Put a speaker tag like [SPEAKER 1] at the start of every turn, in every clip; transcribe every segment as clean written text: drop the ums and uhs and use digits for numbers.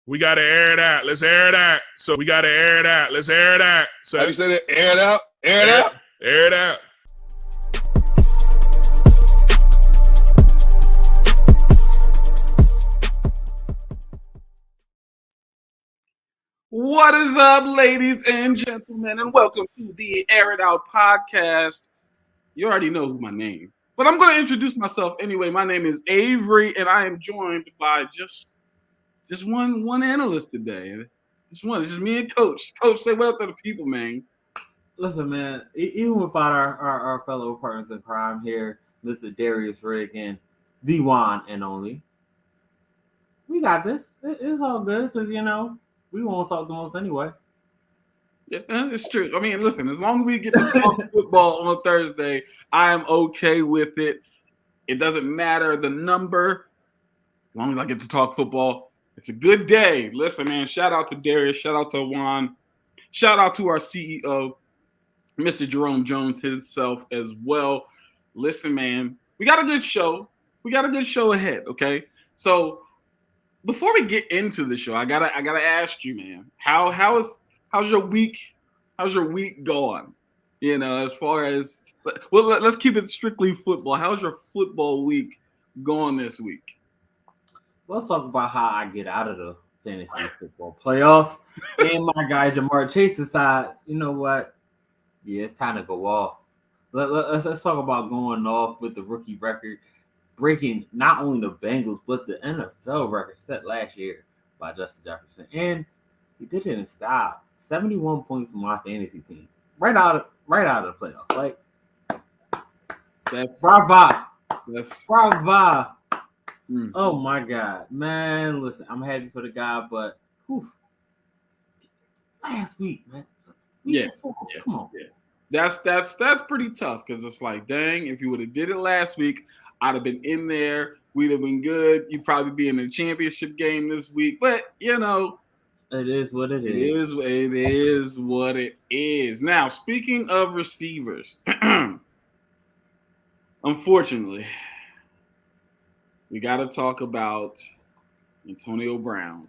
[SPEAKER 1] We got to air it out. Let's air it out. So we got to air it out. Let's air it out. So
[SPEAKER 2] how do you say that? Air it out. Air it out.
[SPEAKER 1] Air it out.
[SPEAKER 3] What is up, ladies and gentlemen, and welcome to the Air It Out podcast. You already know who my name, but I'm going to introduce myself anyway. My name is Avery, and I am joined by just one analyst today. Just one. It's just me and Coach. Coach, say what up to the people, man.
[SPEAKER 4] Listen, man, even without our fellow partners in crime here, Mr. Darius Rigg and the one and only, we got this. It's all good because, you know, we won't talk the most anyway.
[SPEAKER 3] Yeah, it's true. I mean, listen, as long as we get to talk football on Thursday, I am okay with it. It doesn't matter the number. As long as I get to talk football, it's a good day. Listen, man, shout out to Darius. Shout out to Juan. Shout out to our CEO, Mr. Jerome Jones himself as well. Listen, man, we got a good show. We got a good show ahead, okay? So before we get into the show, I gotta ask you, man, how's your week? How's your week going? You know, as far as let's keep it strictly football. How's your football week going this week?
[SPEAKER 4] Let's talk about how I get out of the fantasy football playoff. And my guy Jamar Chase decides, you know what? Yeah, it's time to go off. Let's talk about going off with the rookie record, breaking not only the Bengals but the NFL record set last year by Justin Jefferson, and he did it in style. 71 points from my fantasy team, right out of the playoffs. Like
[SPEAKER 3] That's
[SPEAKER 4] bravo.
[SPEAKER 3] bravo.
[SPEAKER 4] Oh my God, man! Listen, I'm happy for the guy, but last week, man. Come on.
[SPEAKER 3] Yeah. That's pretty tough because it's like, dang, if you would have did it last week, I'd have been in there. We'd have been good. You'd probably be in the championship game this week. But, you know,
[SPEAKER 4] it is what it
[SPEAKER 3] is. It is what it is. Now, speaking of receivers, unfortunately, we got to talk about Antonio Brown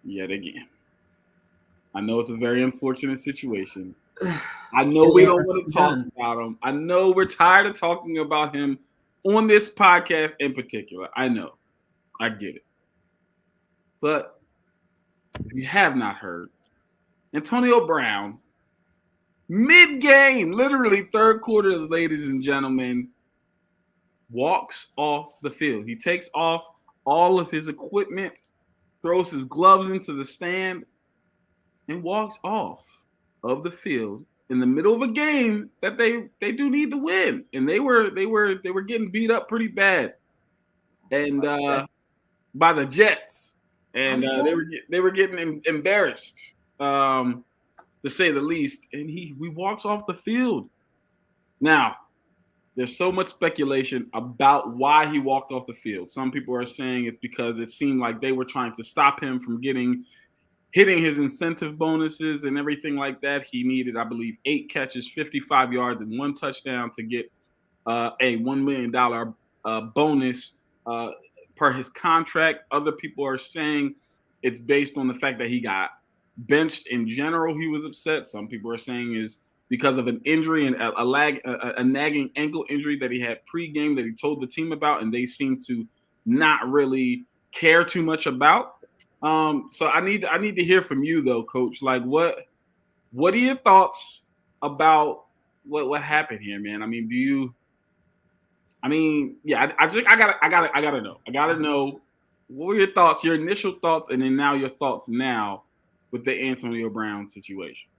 [SPEAKER 3] yet again. I know it's a very unfortunate situation. I know we don't want to talk about him. I know we're tired of talking about him on this podcast in particular. I know. I get it. But if you have not heard, Antonio Brown, mid-game, literally third quarter, ladies and gentlemen, walks off the field. He takes off all of his equipment, throws his gloves into the stand, and walks off of the field in the middle of a game that they do need to win, and they were getting beat up pretty bad, and by the Jets, and they were getting embarrassed, to say the least. And he walks off the field. Now, there's so much speculation about why he walked off the field. Some people are saying it's because it seemed like they were trying to stop him from hitting his incentive bonuses and everything like that. He needed, I believe, 8 catches, 55 yards, and 1 touchdown to get a $1 million bonus per his contract. Other people are saying it's based on the fact that he got benched in general. He was upset. Some people are saying is because of an injury and a nagging ankle injury that he had pregame that he told the team about, and they seem to not really care too much about. So I need to hear from you though, Coach. Like, what are your thoughts about what happened here, man? I mean, I gotta know. I gotta know, what were your thoughts, your initial thoughts, and then now your thoughts now with the Antonio Brown situation.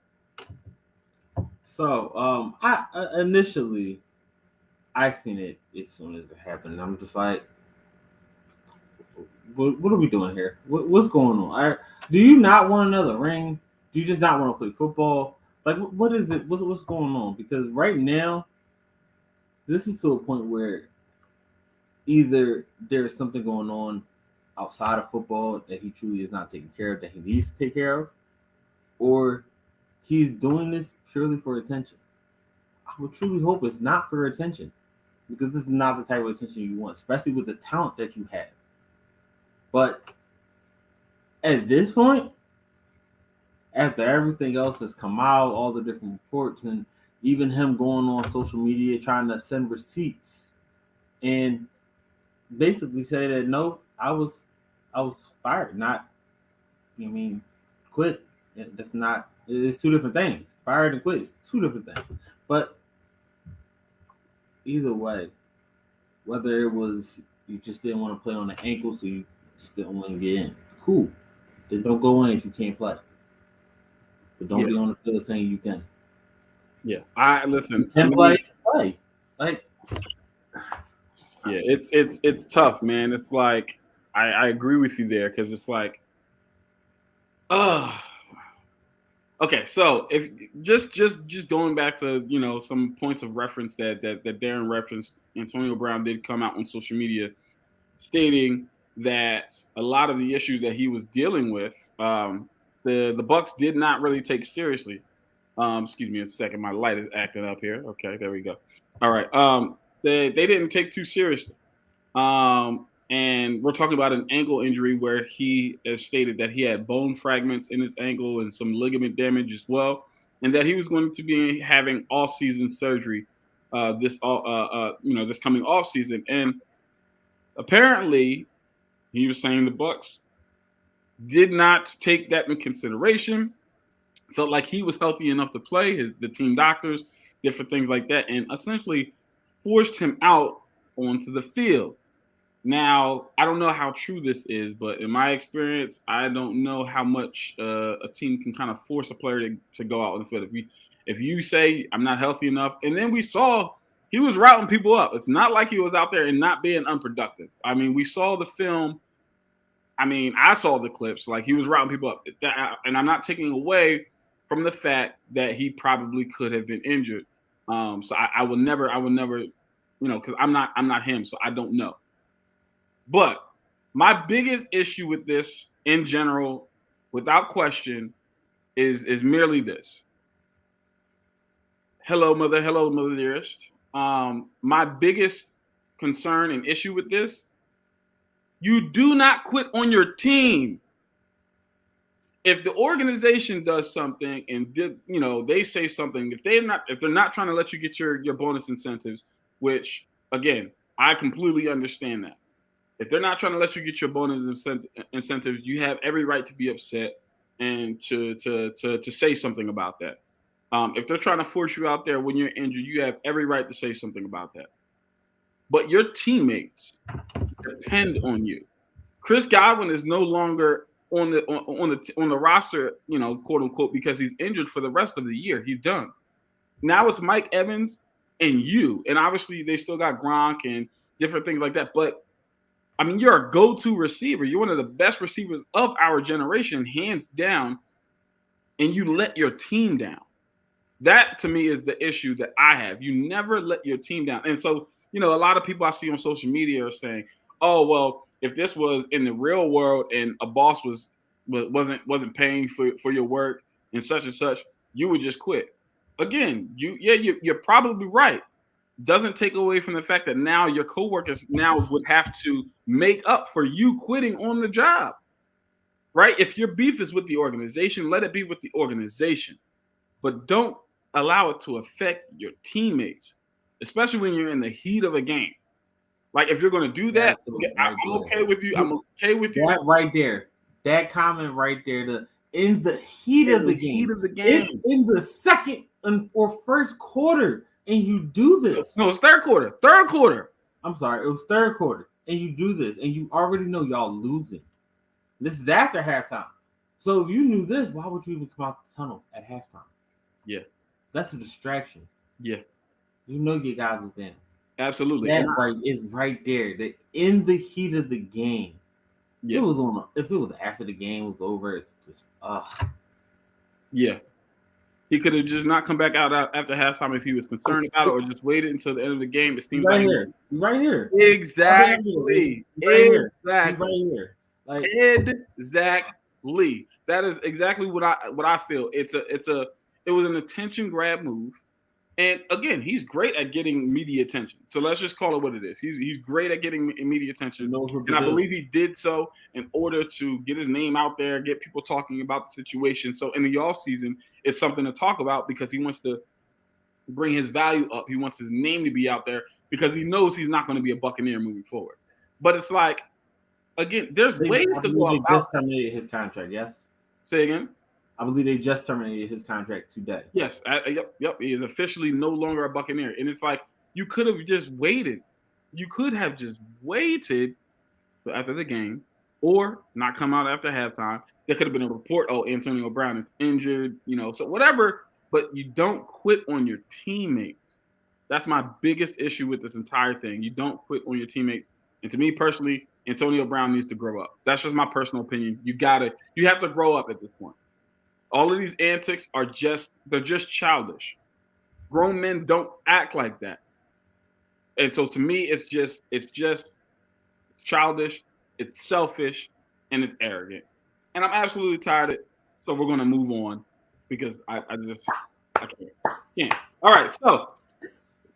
[SPEAKER 4] So, I initially seen it as soon as it happened. I'm just like, what are we doing here? What's going on? Do you not want another ring? Do you just not want to play football? Like, what is it? What's going on? Because right now, this is to a point where either there is something going on outside of football that he truly is not taking care of, that he needs to take care of, or he's doing this purely for attention. I would truly hope it's not for attention, because this is not the type of attention you want, especially with the talent that you have. But At this point, after everything else has come out, all the different reports, and even him going on social media trying to send receipts and basically say that no, I was fired, not quit. That's not. It's two different things. Fired and quit. It's two different things. But either way, whether it was you just didn't want to play on the ankle, so you just didn't want to get in, cool. Then don't go in if you can't play. But don't be on the field saying you can.
[SPEAKER 3] Yeah, I listen.
[SPEAKER 4] You can play. Like,
[SPEAKER 3] yeah, it's tough, man. It's like I agree with you there because it's like, okay. So if just going back to some points of reference that Darren referenced, Antonio Brown did come out on social media stating that a lot of the issues that he was dealing with, the Bucks did not really take seriously. Excuse me a second, my light is acting up here. Okay, there we go. All right. They didn't take too seriously. And we're talking about an ankle injury where he has stated that he had bone fragments in his ankle and some ligament damage as well, and that he was going to be having off-season surgery this coming off-season. And apparently, he was saying the Bucks did not take that into consideration. Felt like he was healthy enough to play. The team doctors, different things like that, and essentially forced him out onto the field. Now, I don't know how true this is, but in my experience, I don't know how much a team can kind of force a player to go out on the field. If you say I'm not healthy enough, and then we saw he was routing people up. It's not like he was out there and not being unproductive. I mean, we saw the film. I mean, I saw the clips. Like he was routing people up, and I'm not taking away from the fact that he probably could have been injured. So I will never, because I'm not him, so I don't know. But my biggest issue with this in general, without question, is merely this. Hello, mother dearest. My biggest concern and issue with this, you do not quit on your team. If the organization does something and they say something, if they're not trying to let you get your bonus incentives, which again, I completely understand that. If they're not trying to let you get your bonus incentives, you have every right to be upset and to say something about that. If they're trying to force you out there when you're injured, you have every right to say something about that. But your teammates depend on you. Chris Godwin is no longer on the roster, quote unquote, because he's injured for the rest of the year. He's done. Now it's Mike Evans and you, and obviously they still got Gronk and different things like that. But I mean, you're a go-to receiver. You're one of the best receivers of our generation, hands down, and you let your team down. That to me is the issue that I have. You never let your team down. And so, a lot of people I see on social media are saying, "Oh, well, if this was in the real world and a boss wasn't paying for your work and such, you would just quit." Again, you're probably right. Doesn't take away from the fact that now your coworkers now would have to make up for you quitting on the job, right? If your beef is with the organization, let it be with the organization, but don't allow it to affect your teammates, especially when you're in the heat of a game. Like if you're going to do that, I'm okay with you. I'm okay with you.
[SPEAKER 4] That right there, that comment right there, in the heat of the game. It's in the second or first quarter. And you do this.
[SPEAKER 3] No, it's third quarter. Third quarter.
[SPEAKER 4] I'm sorry. It was third quarter. And you do this. And you already know y'all losing. This is after halftime. So if you knew this, why would you even come out the tunnel at halftime?
[SPEAKER 3] Yeah.
[SPEAKER 4] That's a distraction.
[SPEAKER 3] Yeah.
[SPEAKER 4] You know your guys is down.
[SPEAKER 3] Absolutely.
[SPEAKER 4] That is right there. That in the heat of the game.
[SPEAKER 3] Yeah.
[SPEAKER 4] If it was after the game was over, it's just
[SPEAKER 3] Yeah. He could have just not come back out after halftime if he was concerned about it, or just waited until the end of the game. It seems
[SPEAKER 4] right
[SPEAKER 3] like
[SPEAKER 4] here. Right here.
[SPEAKER 3] Exactly.
[SPEAKER 4] Right
[SPEAKER 3] Exactly.
[SPEAKER 4] Here. Like
[SPEAKER 3] exactly. That is exactly what I feel. It was an attention grab move, And again, he's great at getting media attention. So let's just call it what it is. He's great at getting media attention. And I believe he did so in order to get his name out there, get people talking about the situation. So in the offseason, it's something to talk about because he wants to bring his value up. He wants his name to be out there because he knows he's not going to be a Buccaneer moving forward. But it's like, again, there's ways to go about.
[SPEAKER 4] They just terminated his contract, yes?
[SPEAKER 3] Say again?
[SPEAKER 4] I believe they just terminated his contract today.
[SPEAKER 3] Yes. Yep. He is officially no longer a Buccaneer. And it's like, you could have just waited. You could have just waited till after the game or not come out after halftime. There could have been a report, oh, Antonio Brown is injured, so whatever. But you don't quit on your teammates. That's my biggest issue with this entire thing. You don't quit on your teammates. And to me personally, Antonio Brown needs to grow up. That's just my personal opinion. You have to grow up at this point. All of these antics they're just childish. Grown men don't act like that. And so to me, it's just childish, it's selfish, and it's arrogant. And I'm absolutely tired of it. So we're going to move on because I can't. All right. So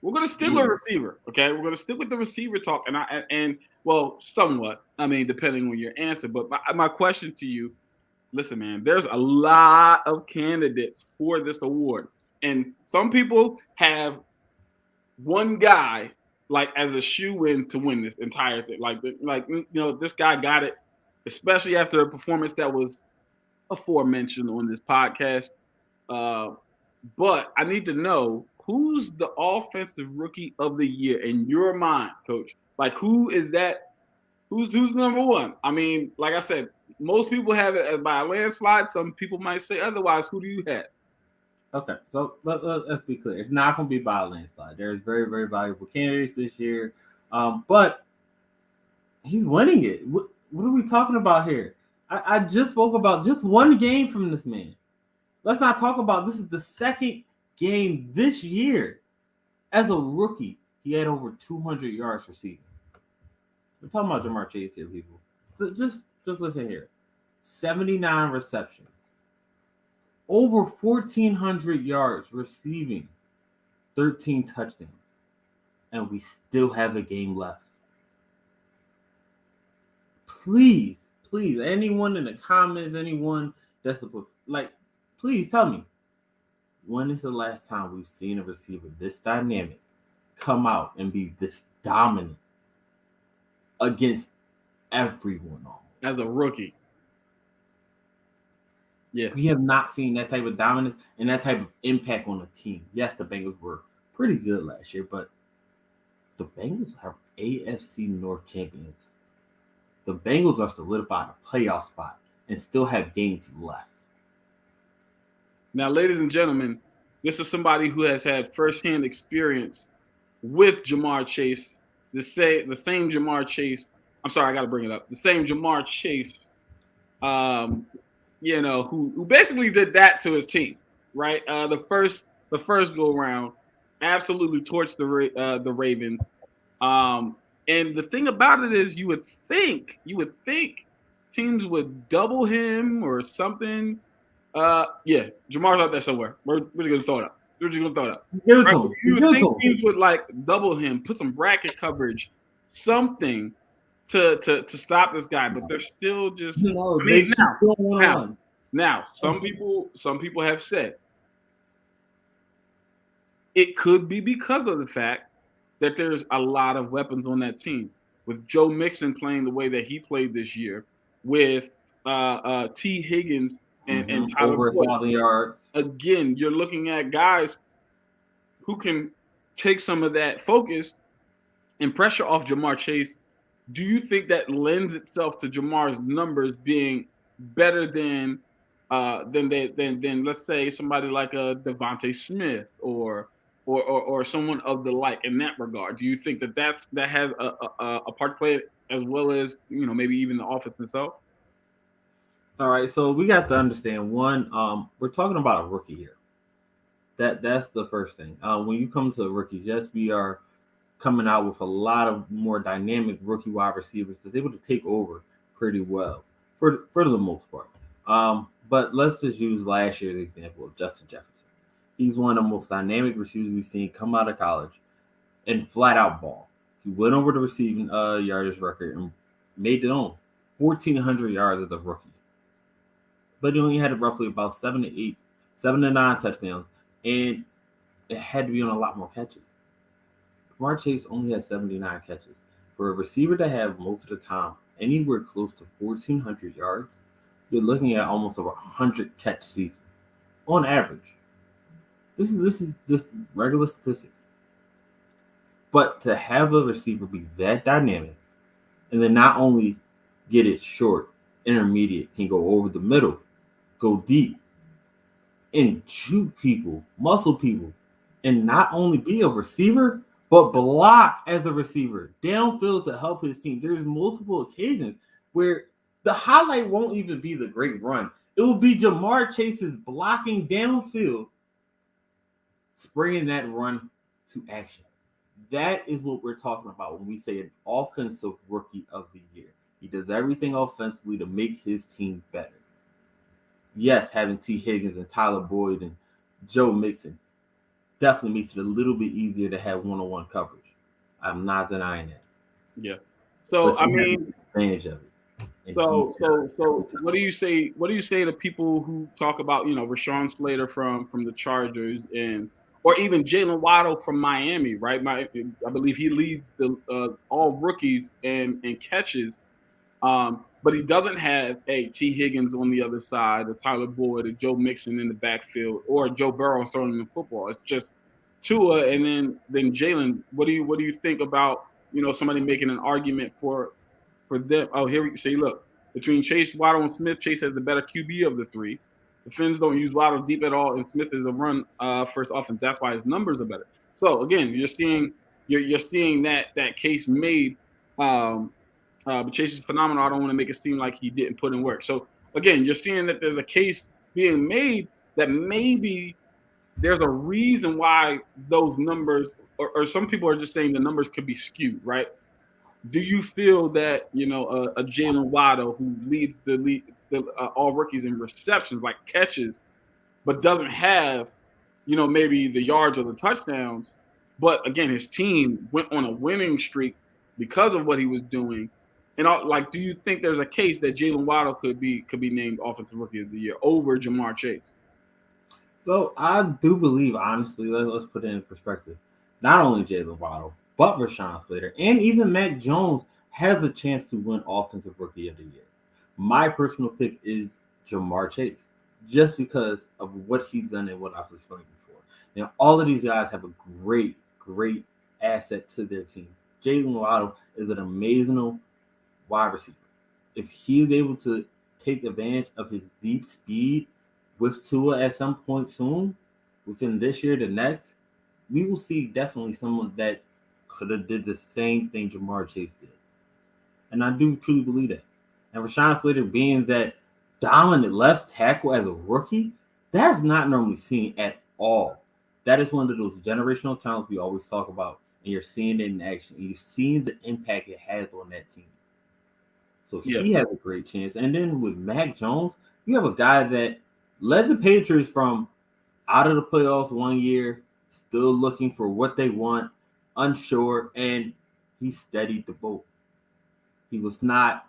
[SPEAKER 3] we're going to stick with receiver. Okay. We're going to stick with the receiver talk. And somewhat, depending on your answer, but my question to you, listen, man, there's a lot of candidates for this award. And some people have one guy like as a shoe-in to win this entire thing. Like this guy got it, especially after a performance that was aforementioned on this podcast. But I need to know who's the offensive rookie of the year in your mind, Coach? Like, who is that? Who's number one? Like I said, most people have it as by a landslide. Some people might say otherwise. Who do you have?
[SPEAKER 4] Okay, so let's be clear. It's not going to be by a landslide. There's very, very valuable candidates this year, but he's winning it. What are we talking about here? I just spoke about just one game from this man. Let's not talk about this is the second game this year. As a rookie, he had over 200 yards receiving. We're talking about Ja'Marr Chase here, people. So just listen here. 79 receptions. Over 1,400 yards receiving. 13 touchdowns. And we still have a game left. Please, anyone in the comments, anyone that's please tell me, when is the last time we've seen a receiver this dynamic come out and be this dominant against everyone
[SPEAKER 3] as a rookie? Yeah.
[SPEAKER 4] We have not seen that type of dominance and that type of impact on the team. Yes, the Bengals were pretty good last year, but the Bengals are AFC North champions. The Bengals are solidified a playoff spot and still have games left.
[SPEAKER 3] Now, ladies and gentlemen, this is somebody who has had firsthand experience with Ja'Marr Chase. The same Ja'Marr Chase. I'm sorry, I got to bring it up. The same Ja'Marr Chase, who basically did that to his team, right? The first go around, absolutely torched the Ravens. And the thing about it is, you would think teams would double him or something. Jamar's out there somewhere. We're just gonna throw it up. You would think teams would double him, put some bracket coverage, something to stop this guy, but they're still just. Now, some people have said it could be because of the fact that there's a lot of weapons on that team. With Joe Mixon playing the way that he played this year, with T. Higgins and Tyler
[SPEAKER 4] over 1,000 yards.
[SPEAKER 3] Again, you're looking at guys who can take some of that focus and pressure off Ja'Marr Chase. Do you think that lends itself to Jamar's numbers being better than let's say somebody like a Devontae Smith or someone of the like in that regard? Do you think that has a part to play as well as maybe even the offense itself?
[SPEAKER 4] All right, so we got to understand one. We're talking about a rookie here. That's the first thing. When you come to rookies, yes, we are coming out with a lot of more dynamic rookie wide receivers that's able to take over pretty well for the most part. But let's just use last year's example of Justin Jefferson. He's one of the most dynamic receivers we've seen come out of college and flat out ball. He went over the receiving yardage record and made it on 1,400 yards as a rookie. But he only had roughly about 7 to 9 touchdowns, and it had to be on a lot more catches. Jamar Chase only had 79 catches. For a receiver to have most of the time anywhere close to 1,400 yards, you're looking at almost over 100 catch season on average. This is just regular statistics. But to have a receiver be that dynamic, and then not only get it short, intermediate, can go over the middle, go deep, and shoot people, muscle people, and not only be a receiver, but block as a receiver downfield to help his team. There's multiple occasions where the highlight won't even be the great run. It will be Jamar Chase's blocking downfield, springing that run to action. That is what we're talking about when we say an offensive rookie of the year. He does everything offensively to make his team better. Yes, having T. Higgins and Tyler Boyd and Joe Mixon definitely makes it a little bit easier to have one-on-one coverage. I'm not denying that.
[SPEAKER 3] Yeah. So I mean,
[SPEAKER 4] advantage of it. And
[SPEAKER 3] so what do you say? What do you say to people who talk about Rashawn Slater from the Chargers or even Jalen Waddle from Miami, right? I believe he leads the all rookies and catches, but he doesn't have a T. Higgins on the other side, or Tyler Boyd, or Joe Mixon in the backfield, or Joe Burrow throwing the football. It's just Tua and then Jalen. What do you think about somebody making an argument for them? Oh, here we see. Look, between Chase, Waddle, and Smith, Chase has the better QB of the three. The Finns don't use Waddle deep at all, and Smith is a run first offense. That's why his numbers are better. So again, you're seeing that case made. But Chase is phenomenal. I don't want to make it seem like he didn't put in work. So again, you're seeing that there's a case being made that maybe there's a reason why those numbers, or some people are just saying the numbers could be skewed, right? Do you feel that a Jalen Waddle, who leads the all rookies in receptions, like catches, but doesn't have maybe the yards or the touchdowns, but again his team went on a winning streak because of what he was doing, and do you think there's a case that Jalen Waddle could be named Offensive Rookie of the Year over Jamar Chase?
[SPEAKER 4] So I do believe, honestly, let's put it in perspective. Not only Jalen Waddle, but Rashawn Slater and even Mac Jones has a chance to win Offensive Rookie of the Year. My personal pick is Jamar Chase, just because of what he's done and what I've explained before. Now, all of these guys have a great, great asset to their team. Jalen Waddle is an amazing wide receiver. If he is able to take advantage of his deep speed with Tua at some point soon, within this year to next, we will see definitely someone that could have did the same thing Jamar Chase did. And I do truly believe that. And Rashawn Slater being that dominant left tackle as a rookie, that's not normally seen at all. That is one of those generational talents we always talk about, and you're seeing it in action, and you're seeing the impact it has on that team. So he has a great chance. And then with Mac Jones, you have a guy that led the Patriots from out of the playoffs one year, still looking for what they want, unsure, and he steadied the boat. He was not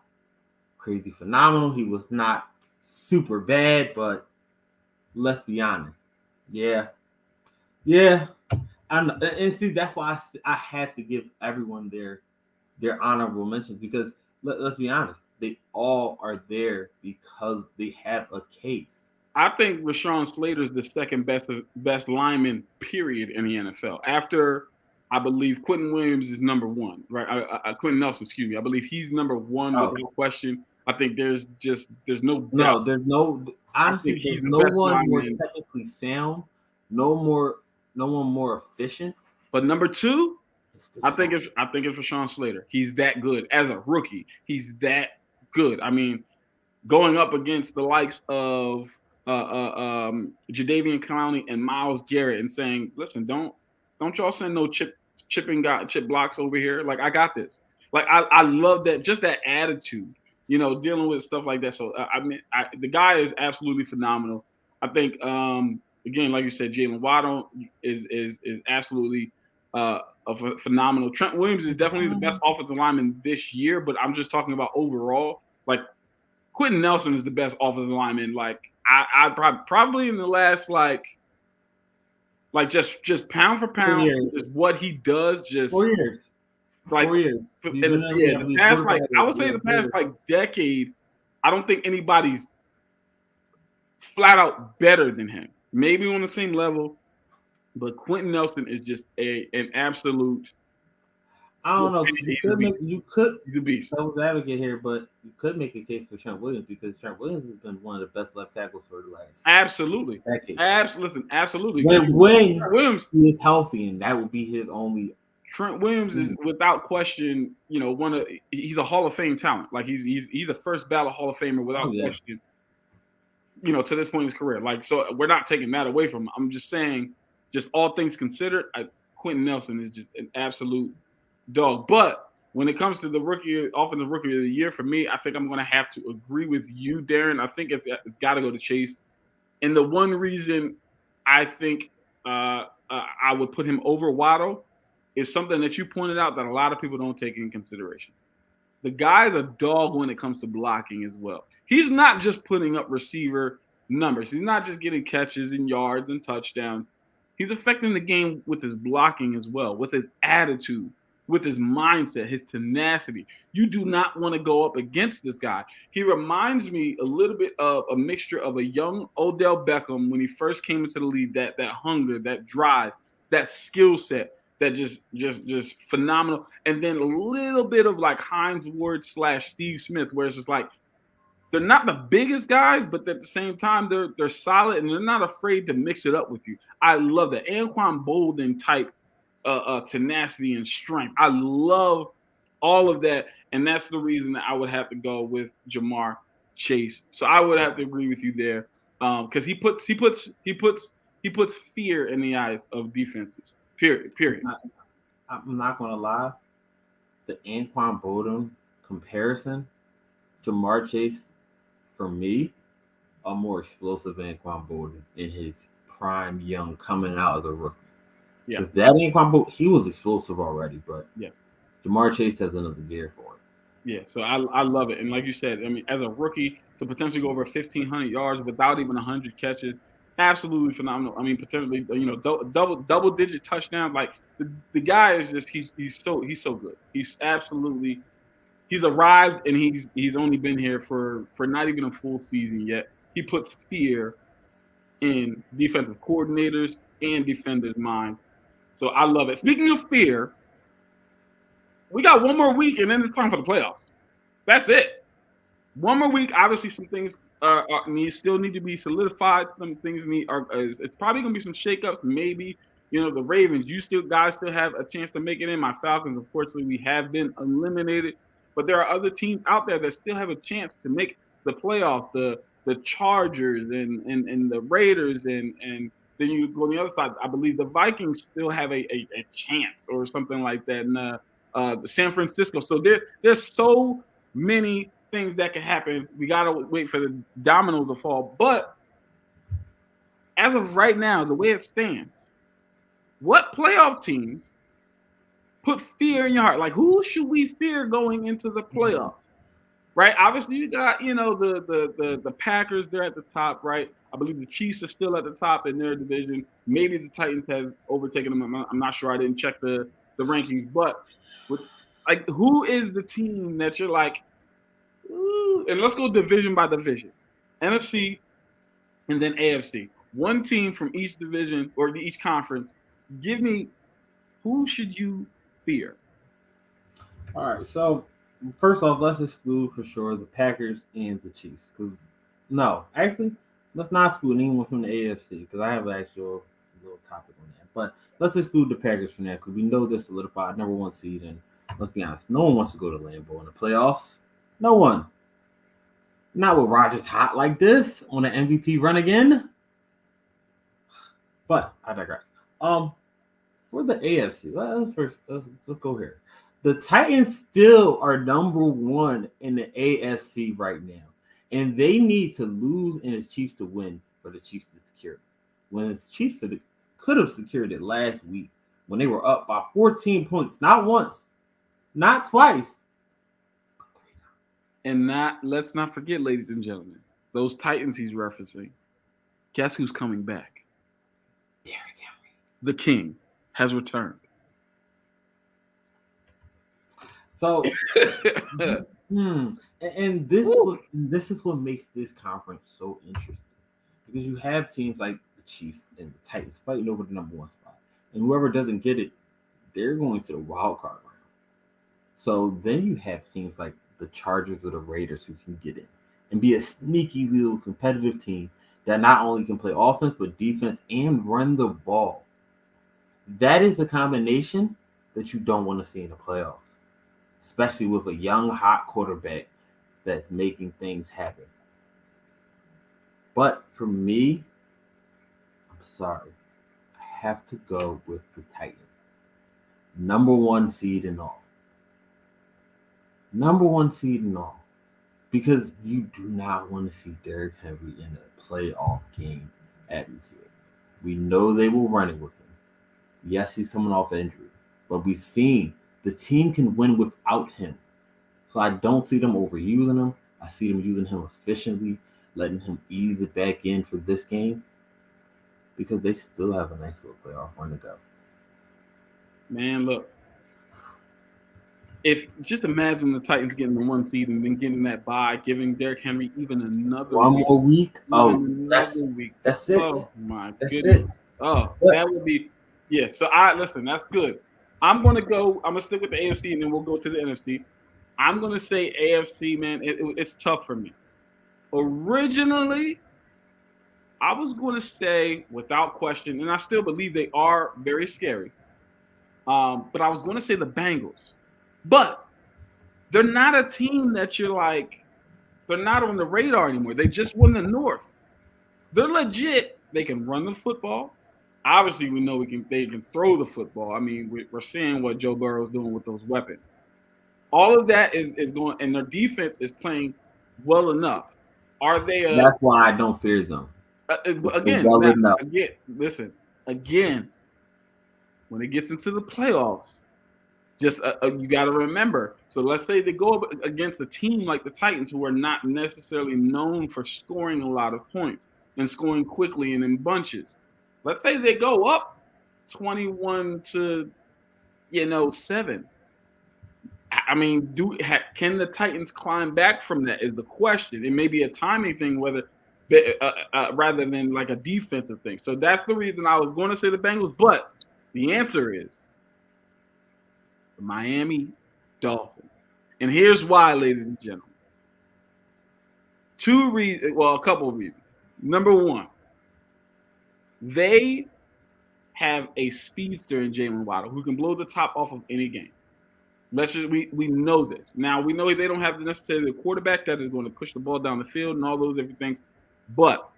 [SPEAKER 4] crazy phenomenal. He was not super bad, but let's be honest. Yeah. And see, that's why I have to give everyone their honorable mentions, because let's be honest, they all are there because they have a case.
[SPEAKER 3] I think Rashawn Slater is the second best lineman, period, in the NFL. After, I believe, Quentin Williams is number one, right? Quentin Nelson, excuse me. I believe he's number one without question. I think there's no doubt.
[SPEAKER 4] No, there's no. Honestly, there's no one more technically sound, no one more efficient.
[SPEAKER 3] But number two, I think it's Rashawn Slater. He's that good as a rookie. He's that good. I mean, going up against the likes of Jadeveon Clowney and Myles Garrett and saying, "Listen, don't y'all send no chip blocks over here. Like, I got this." Like, I love that, just that attitude, dealing with stuff like that. So the guy is absolutely phenomenal. I think again, like you said, Jalen Waddle is absolutely a phenomenal. Trent Williams is definitely the best offensive lineman this year, but I'm just talking about overall. Like Quentin Nelson is the best offensive lineman. Like I probably in the last like just pound for pound, just what he does. Just
[SPEAKER 4] 4 years.
[SPEAKER 3] Like
[SPEAKER 4] 4 years.
[SPEAKER 3] The past like I would say the past like decade, I don't think anybody's flat out better than him. Maybe on the same level, but Quentin Nelson is just an absolute.
[SPEAKER 4] I don't know. You could
[SPEAKER 3] the beast.
[SPEAKER 4] Devil's advocate here, but you could make a case for Trent Williams because Trent Williams has been one of the best left tackles for the last decade.
[SPEAKER 3] Absolutely.
[SPEAKER 4] When Williams is healthy, and that would be his only.
[SPEAKER 3] Trent Williams is without question, he's a Hall of Fame talent. Like he's a first ballot Hall of Famer without question. To this point in his career. Like, so we're not taking that away from him. I'm just saying, just all things considered, Quentin Nelson is just an absolute dog. But when it comes to the offensive rookie of the year, for me, I think I'm going to have to agree with you, Darren. I think it's got to go to Chase. And the one reason I think I would put him over Waddle is something that you pointed out that a lot of people don't take in consideration. The guy's a dog when it comes to blocking as well. He's not just putting up receiver numbers. He's not just getting catches and yards and touchdowns. He's affecting the game with his blocking as well, with his attitude, with his mindset, his tenacity. You do not want to go up against this guy. He reminds me a little bit of a mixture of a young Odell Beckham when he first came into the league, that hunger, that drive, that skill set, that just phenomenal. And then a little bit of like Hines Ward / Steve Smith, where it's just like, they're not the biggest guys, but at the same time, they're solid and they're not afraid to mix it up with you. I love that. Anquan Bolden type tenacity and strength. I love all of that. And that's the reason that I would have to go with Jamar Chase. So I would have to agree with you there. Because he puts fear in the eyes of defenses. Period.
[SPEAKER 4] I'm not gonna lie. The Anquan Bolden comparison, Jamar Chase, for me, a more explosive Anquan Bolden in his prime, young, coming out as a rookie. Because that Anquan Bolden, he was explosive already, but Jamar Chase has another gear for it.
[SPEAKER 3] Yeah, so I love it. And like you said, I mean, as a rookie, to potentially go over 1,500 yards without even 100 catches, absolutely phenomenal. I mean, potentially, double-digit touchdowns. Like the guy is just he's so good. He's arrived and he's only been here for not even a full season yet. He puts fear in defensive coordinators and defenders' minds. So I love it. Speaking of fear, we got one more week and then it's time for the playoffs. That's it. One more week. Obviously, some things still need to be solidified. Some things it's probably going to be some shakeups. Maybe, the Ravens, guys still have a chance to make it in. My Falcons, unfortunately, we have been eliminated. But there are other teams out there that still have a chance to make the playoffs. The Chargers and the Raiders and then you go on the other side. I believe the Vikings still have a chance or something like that. And San Francisco. So there's so many things that can happen. We gotta wait for the domino to fall. But as of right now, the way it stands, what playoff teams put fear in your heart? Like, who should we fear going into the playoffs? Right? Obviously, you got, the Packers, they're at the top, right? I believe the Chiefs are still at the top in their division. Maybe the Titans have overtaken them. I'm not sure. I didn't check the rankings. But, who is the team that you're like, ooh, and let's go division by division. NFC and then AFC. One team from each division or each conference. Give me, who should you fear?
[SPEAKER 4] All right, so first off, let's exclude for sure the Packers and the Chiefs. No, actually, let's not exclude anyone from the AFC because I have an actual little topic on that. But let's exclude the Packers from that because we know they're solidified, number one seed, and let's be honest, no one wants to go to Lambeau in the playoffs. No one. Not with Rodgers hot like this on an MVP run again. But I digress. For the AFC, let's go here. The Titans still are number one in the AFC right now. And they need to lose and the Chiefs to win for the Chiefs to secure. when the Chiefs could have secured it last week when they were up by 14 points, not once, not twice, but 3 times.
[SPEAKER 3] And let's not forget, ladies and gentlemen, those Titans he's referencing. Guess who's coming back?
[SPEAKER 4] Derrick Henry.
[SPEAKER 3] The King has returned.
[SPEAKER 4] So, and this is what makes this conference so interesting, because you have teams like the Chiefs and the Titans fighting over the number 1 spot, and whoever doesn't get it, they're going to the wild card round. So then you have teams like the Chargers or the Raiders who can get in and be a sneaky little competitive team that not only can play offense but defense and run the ball. That is a combination that you don't want to see in the playoffs, especially with a young, hot quarterback that's making things happen. But for me, I'm sorry, I have to go with the Titans. Number 1 seed and all. Number 1 seed and all. Because you do not want to see Derrick Henry in a playoff game atmosphere. We know they will run it with him. Yes, he's coming off injury, but we've seen the team can win without him. So I don't see them overusing him. I see them using him efficiently, letting him ease it back in for this game, because they still have a nice little playoff run to go.
[SPEAKER 3] Man, look. If just imagine the Titans getting the 1 seed and then getting that bye, giving Derrick Henry even another
[SPEAKER 4] more week. That's it.
[SPEAKER 3] Oh my
[SPEAKER 4] That's
[SPEAKER 3] goodness.
[SPEAKER 4] it.
[SPEAKER 3] Oh, that would be So listen, that's good. I'm gonna stick with the AFC and then we'll go to the NFC. I'm gonna say AFC, man. It's tough for me. Originally, I was gonna say without question, and I still believe they are very scary. But I was gonna say the Bengals. But they're not a team that you're like, they're not on the radar anymore. They just won the North. They're legit. They can run the football. Obviously, we know they can throw the football. I mean, we're seeing what Joe Burrow's doing with those weapons. All of that is going, and their defense is playing well enough. Are they?
[SPEAKER 4] That's why I don't fear them.
[SPEAKER 3] Again, when it gets into the playoffs, just you got to remember. So let's say they go up against a team like the Titans, who are not necessarily known for scoring a lot of points and scoring quickly and in bunches. Let's say they go up 21-7. I mean, can the Titans climb back from that? Is the question. It may be a timing thing, rather than like a defensive thing. So that's the reason I was going to say the Bengals, but the answer is the Miami Dolphins. And here's why, ladies and gentlemen. A couple of reasons. Number one, they have a speedster in Jalen Waddle who can blow the top off of any game. We know this. Now, we know they don't have necessarily a quarterback that is going to push the ball down the field and all those different things, but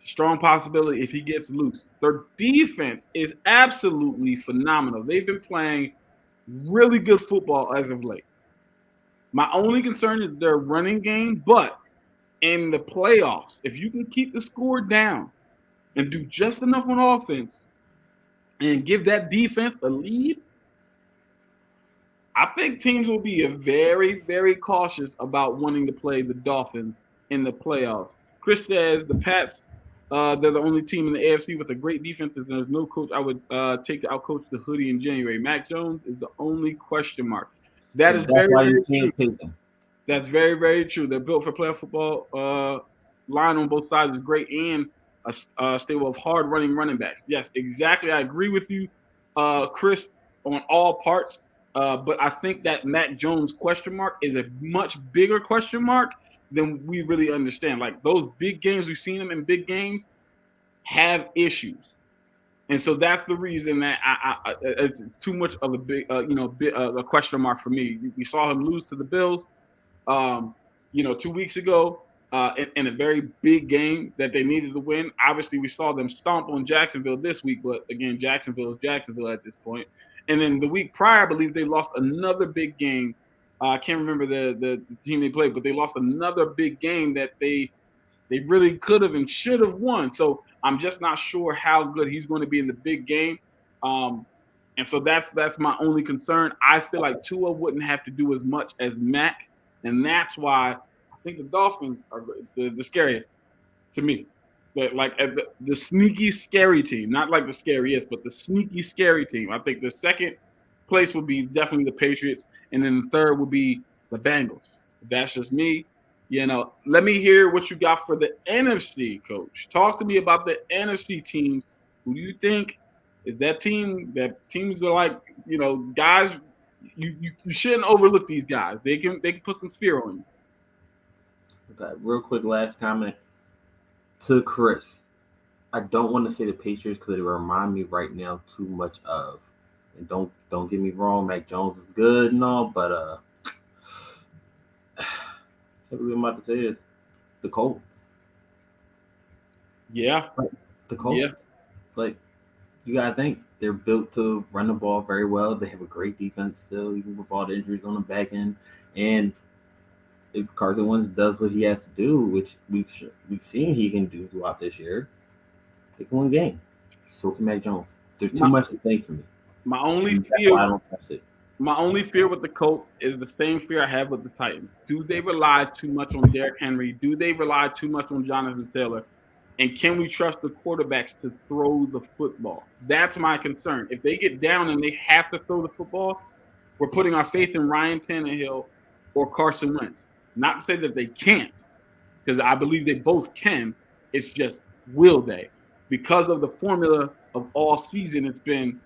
[SPEAKER 3] strong possibility if he gets loose. Their defense is absolutely phenomenal. They've been playing really good football as of late. My only concern is their running game, but in the playoffs, if you can keep the score down and do just enough on offense and give that defense a lead, I think teams will be very, very cautious about wanting to play the Dolphins in the playoffs. Chris says the Pats, they're the only team in the AFC with a great defense, and there's no coach I would take to outcoach the hoodie in January. Mac Jones is the only question mark. That's very, very true. That's very, very true. They're built for playoff football. Line on both sides is great, and a stable of hard-running running backs. Yes, exactly. I agree with you, Chris, on all parts. But I think that Mac Jones question mark is a much bigger question mark than we really understand. Like those big games, we've seen them in big games have issues. And so that's the reason that it's too much of a big, a question mark for me. We saw him lose to the Bills, 2 weeks ago in a very big game that they needed to win. Obviously, we saw them stomp on Jacksonville this week, but again, Jacksonville is Jacksonville at this point. And then the week prior, I believe they lost another big game. I can't remember the team they played, but they lost another big game that they really could have and should have won. So I'm just not sure how good he's going to be in the big game. And so that's my only concern. I feel like Tua wouldn't have to do as much as Mac, and that's why I think the Dolphins are the scariest to me. The sneaky scary team, not like the scariest, but the sneaky scary team. I think the second place would be definitely the Patriots, and then the third would be the Bengals. That's just me. Let me hear what you got for the NFC, Coach. Talk to me about the NFC teams. Who do you think is that team? That teams are like, guys. You shouldn't overlook these guys. They can put some fear on you.
[SPEAKER 4] Okay, real quick, last comment to Chris. I don't want to say the Patriots because they remind me right now too much of. And don't get me wrong, Mac Jones is good and all, but what I'm about to say is the Colts.
[SPEAKER 3] Yeah,
[SPEAKER 4] the Colts.
[SPEAKER 3] Yeah.
[SPEAKER 4] Like, you gotta think they're built to run the ball very well. They have a great defense still, even with all the injuries on the back end. And if Carson Wentz does what he has to do, which we've seen he can do throughout this year, they can win games. So can Mac Jones. There's too much to think for me.
[SPEAKER 3] My only
[SPEAKER 4] fear, I don't trust it.
[SPEAKER 3] My only fear with the Colts is the same fear I have with the Titans. Do they rely too much on Derrick Henry? Do they rely too much on Jonathan Taylor? And can we trust the quarterbacks to throw the football? That's my concern. If they get down and they have to throw the football, we're putting our faith in Ryan Tannehill or Carson Wentz. Not to say that they can't, because I believe they both can. It's just, will they? Because of the formula of all season, it's been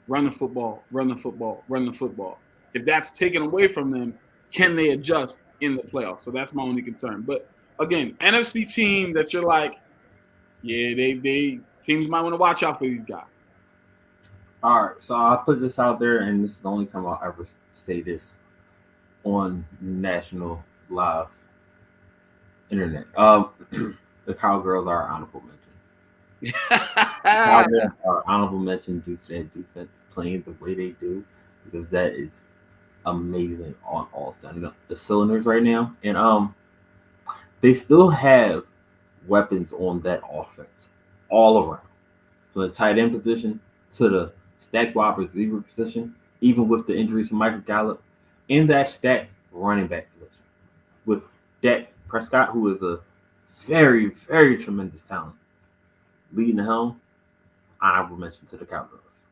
[SPEAKER 3] run the football, run the football, run the football. If that's taken away from them, can they adjust in the playoffs? So that's my only concern. But again, NFC team that you're like, yeah, they teams might want to watch out for these guys.
[SPEAKER 4] All right, so I'll put this out there, and this is the only time I'll ever say this on national live internet. The Cowgirls are honorable mention. Cowgirls are honorable mention due to their defense playing the way they do, because that is amazing on all the cylinders right now. And they still have weapons on that offense all around, from the tight end position to the stacked wide receiver position, even with the injuries to Michael Gallup, in that stacked running back position with Dak Prescott, who is a very, very tremendous talent, leading the helm. Honorable mention to the Cowgirls.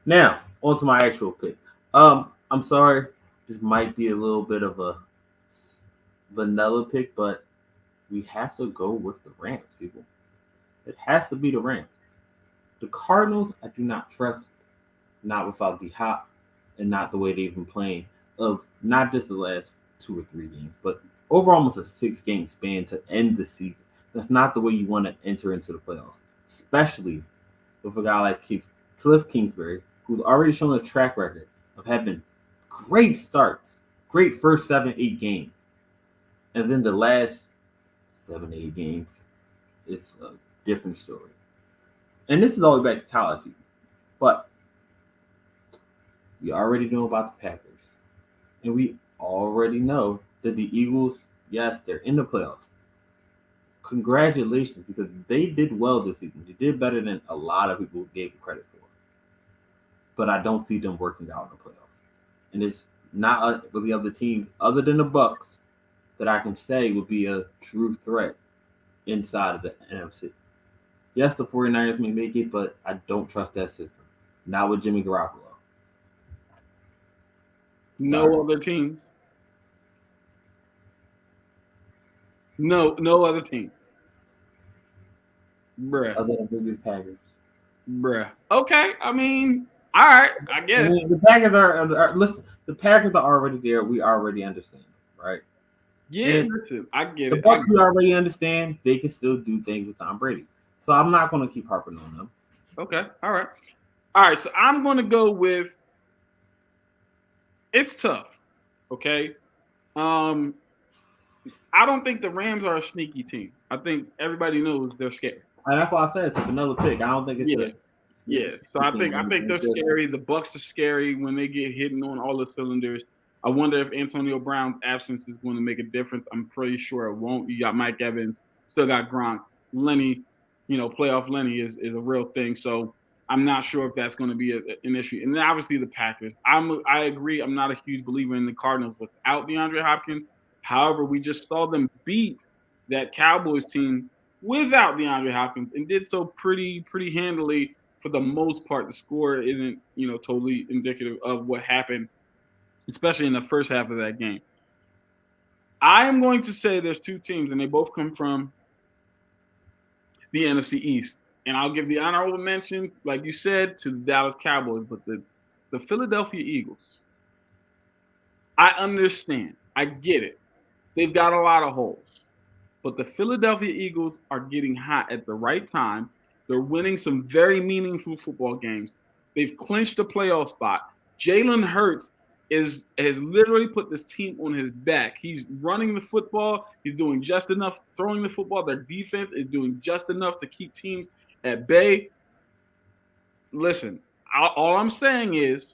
[SPEAKER 4] Now, on to my actual pick. I'm sorry, this might be a little bit of a vanilla pick, but we have to go with the Rams, people. It has to be the Rams. The Cardinals, I do not trust, not without the hop and not the way they've been playing, of not just the last 2 or 3 games, but over almost a 6-game span to end the season. That's not the way you want to enter into the playoffs, especially with a guy like Cliff Kingsbury, who's already shown a track record of having great starts, great first 7-8 games, and then the last 7-8 games, it's a different story. And this is all the way back to college, people. But we already know about the Packers. And we already know that the Eagles, yes, they're in the playoffs. Congratulations, because they did well this season. They did better than a lot of people gave credit for. But I don't see them working out in the playoffs. And it's not really other teams other than the Bucks that I can say would be a true threat inside of the NFC. Yes, the 49ers may make it, but I don't trust that system. Not with Jimmy Garoppolo.
[SPEAKER 3] No other teams. No other team. Bruh.
[SPEAKER 4] Other than the Packers.
[SPEAKER 3] Bruh. Okay, I mean, all right, I guess.
[SPEAKER 4] I mean, the Packers are listen, the Packers are already there. We already understand, right?
[SPEAKER 3] Yeah, listen, I get
[SPEAKER 4] it. The Bucks we already understand they can still do things with Tom Brady. So I'm not going to keep harping on them.
[SPEAKER 3] Okay, all right. So I'm going to go with. It's tough. Okay. I don't think the Rams are a sneaky team. I think everybody knows they're scary.
[SPEAKER 4] And that's why I said it's another pick. I don't think it's
[SPEAKER 3] So I think they're scary. The Bucks are scary when they get hitting on all the cylinders. I wonder if Antonio Brown's absence is going to make a difference. I'm pretty sure it won't. You got Mike Evans, still got Gronk, Lenny, playoff Lenny is a real thing. So I'm not sure if that's going to be an issue. And then obviously the Packers. I agree. I'm not a huge believer in the Cardinals without DeAndre Hopkins. However, we just saw them beat that Cowboys team without DeAndre Hopkins and did so pretty handily for the most part. The score isn't totally indicative of what happened, especially in the first half of that game. I am going to say there's two teams, and they both come from the NFC East. And I'll give the honorable mention, like you said, to the Dallas Cowboys, but the Philadelphia Eagles. I understand. I get it. They've got a lot of holes. But the Philadelphia Eagles are getting hot at the right time. They're winning some very meaningful football games. They've clinched a playoff spot. Jalen Hurts has literally put this team on his back. He's running the football. He's doing just enough throwing the football. Their defense is doing just enough to keep teams at bay. Listen, all I'm saying is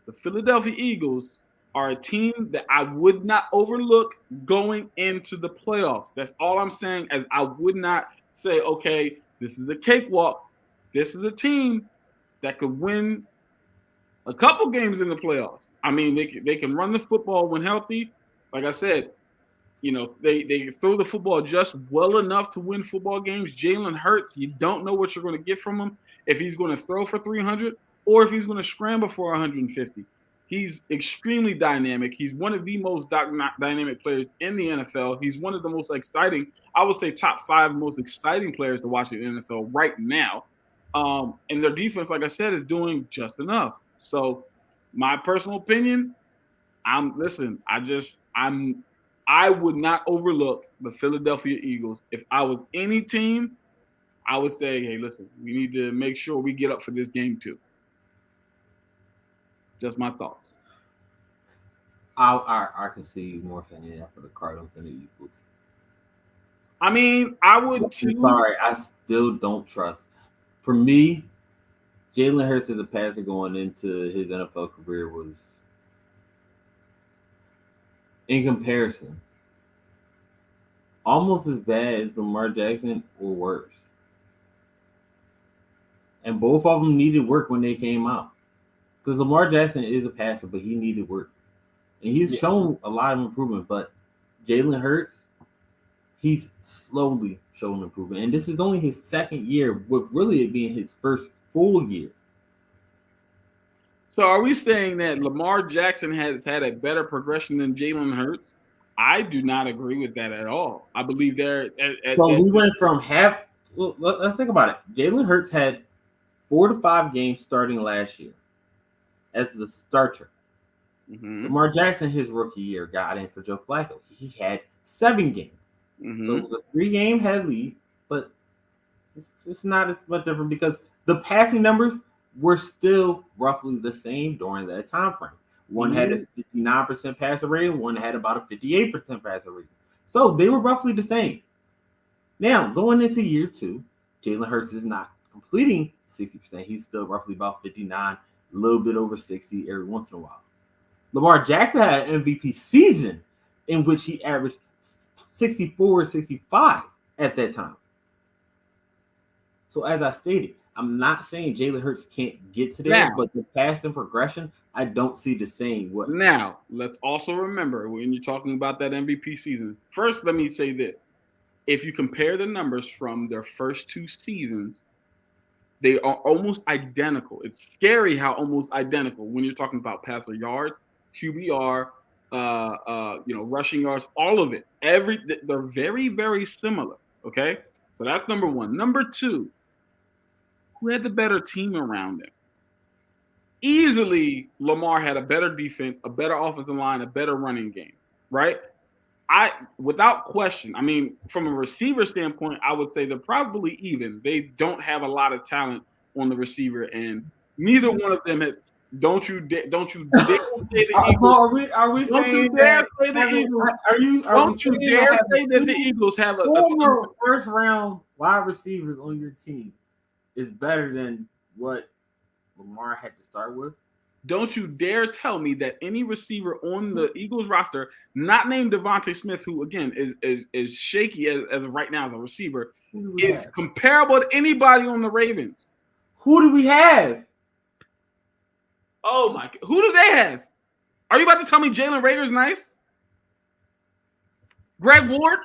[SPEAKER 3] the Philadelphia Eagles are a team that I would not overlook going into the playoffs. That's all I'm saying, as I would not say, okay, this is a cakewalk. This is a team that could win a couple games in the playoffs. I mean, they can run the football when healthy. Like I said, they throw the football just well enough to win football games. Jalen Hurts, you don't know what you're going to get from him, if he's going to throw for 300 or if he's going to scramble for 150. He's extremely dynamic. He's one of the most dynamic players in the NFL. He's one of the most exciting, I would say top 5 most exciting players to watch in the NFL right now. And their defense, like I said, is doing just enough. So my personal opinion, I would not overlook the Philadelphia Eagles. If I was any team, I would say, hey, listen, we need to make sure we get up for this game too. Just my thoughts.
[SPEAKER 4] I can see more fan for the Cardinals and the Eagles.
[SPEAKER 3] I mean, I would too.
[SPEAKER 4] I'm sorry, I still don't trust. For me, Jalen Hurts as a passer going into his NFL career was, in comparison, almost as bad as Lamar Jackson or worse. And both of them needed work when they came out. Because Lamar Jackson is a passer, but he needed work. And he's shown a lot of improvement. But Jalen Hurts, he's slowly showing improvement. And this is only his second year, with really it being his first full year.
[SPEAKER 3] So are we saying that Lamar Jackson has had a better progression than Jalen Hurts? I do not agree with that at all. I believe they're
[SPEAKER 4] we went from half. Let's think about it. Jalen Hurts had 4 to 5 games starting last year as the starter.
[SPEAKER 3] Mm-hmm.
[SPEAKER 4] Lamar Jackson, his rookie year, got in for Joe Flacco. He had 7 games.
[SPEAKER 3] Mm-hmm.
[SPEAKER 4] So it was a 3-game head lead, but it's not as much different because the passing numbers were still roughly the same during that time frame. One had a 59% passer rating, one had about a 58% passer rating. So they were roughly the same. Now, going into year 2, Jalen Hurts is not completing 60%. He's still roughly about 59, a little bit over 60 every once in a while. Lamar Jackson had an MVP season in which he averaged 64, 65 at that time. So as I stated, I'm not saying Jalen Hurts can't get to there, but the passing progression, I don't see the same.
[SPEAKER 3] Now, let's also remember when you're talking about that MVP season. First, let me say this. If you compare the numbers from their first 2 seasons, they are almost identical. It's scary how almost identical when you're talking about passer yards, QBR, rushing yards, all of it. They're very, very similar. Okay, so that's number one. Number 2, who had the better team around him? Easily, Lamar had a better defense, a better offensive line, a better running game, right? Without question, I mean, from a receiver standpoint, I would say they're probably even. They don't have a lot of talent on the receiver, and neither one of them has. Don't you dare say the Eagles.
[SPEAKER 4] So are we
[SPEAKER 3] don't
[SPEAKER 4] saying
[SPEAKER 3] you dare
[SPEAKER 4] that,
[SPEAKER 3] say the Eagles.
[SPEAKER 4] Don't you
[SPEAKER 3] dare say that the Eagles have a
[SPEAKER 4] former first round wide receivers on your team is better than what Lamar had to start with?
[SPEAKER 3] Don't you dare tell me that any receiver on the Eagles roster, not named Devontae Smith, who again is shaky as of right now as a receiver, is comparable to anybody on the Ravens.
[SPEAKER 4] Who do we have?
[SPEAKER 3] Oh my God. Who do they have? Are you about to tell me Jalen Rager's nice? Greg Ward?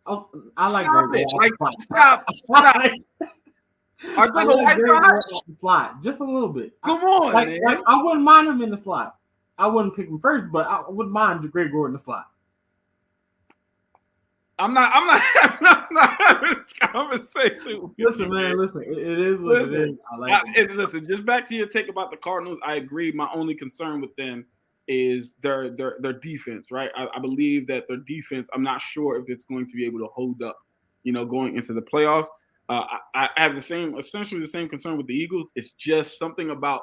[SPEAKER 4] Oh, I like
[SPEAKER 3] Stop
[SPEAKER 4] Greg
[SPEAKER 3] it.
[SPEAKER 4] Ward.
[SPEAKER 3] Like, stop.
[SPEAKER 4] I like Greg Ward off the slot just a little bit.
[SPEAKER 3] Come on, man.
[SPEAKER 4] Like I wouldn't mind him in the slot. I wouldn't pick him first, but I wouldn't mind the Greg Ward in the slot.
[SPEAKER 3] I'm not having this conversation.
[SPEAKER 4] Listen, man, listen. It is what it is. I like it.
[SPEAKER 3] Listen, just back to your take about the Cardinals. I agree. My only concern with them is their defense, right? I believe that their defense, I'm not sure if it's going to be able to hold up, going into the playoffs. I have essentially the same concern with the Eagles. It's just something about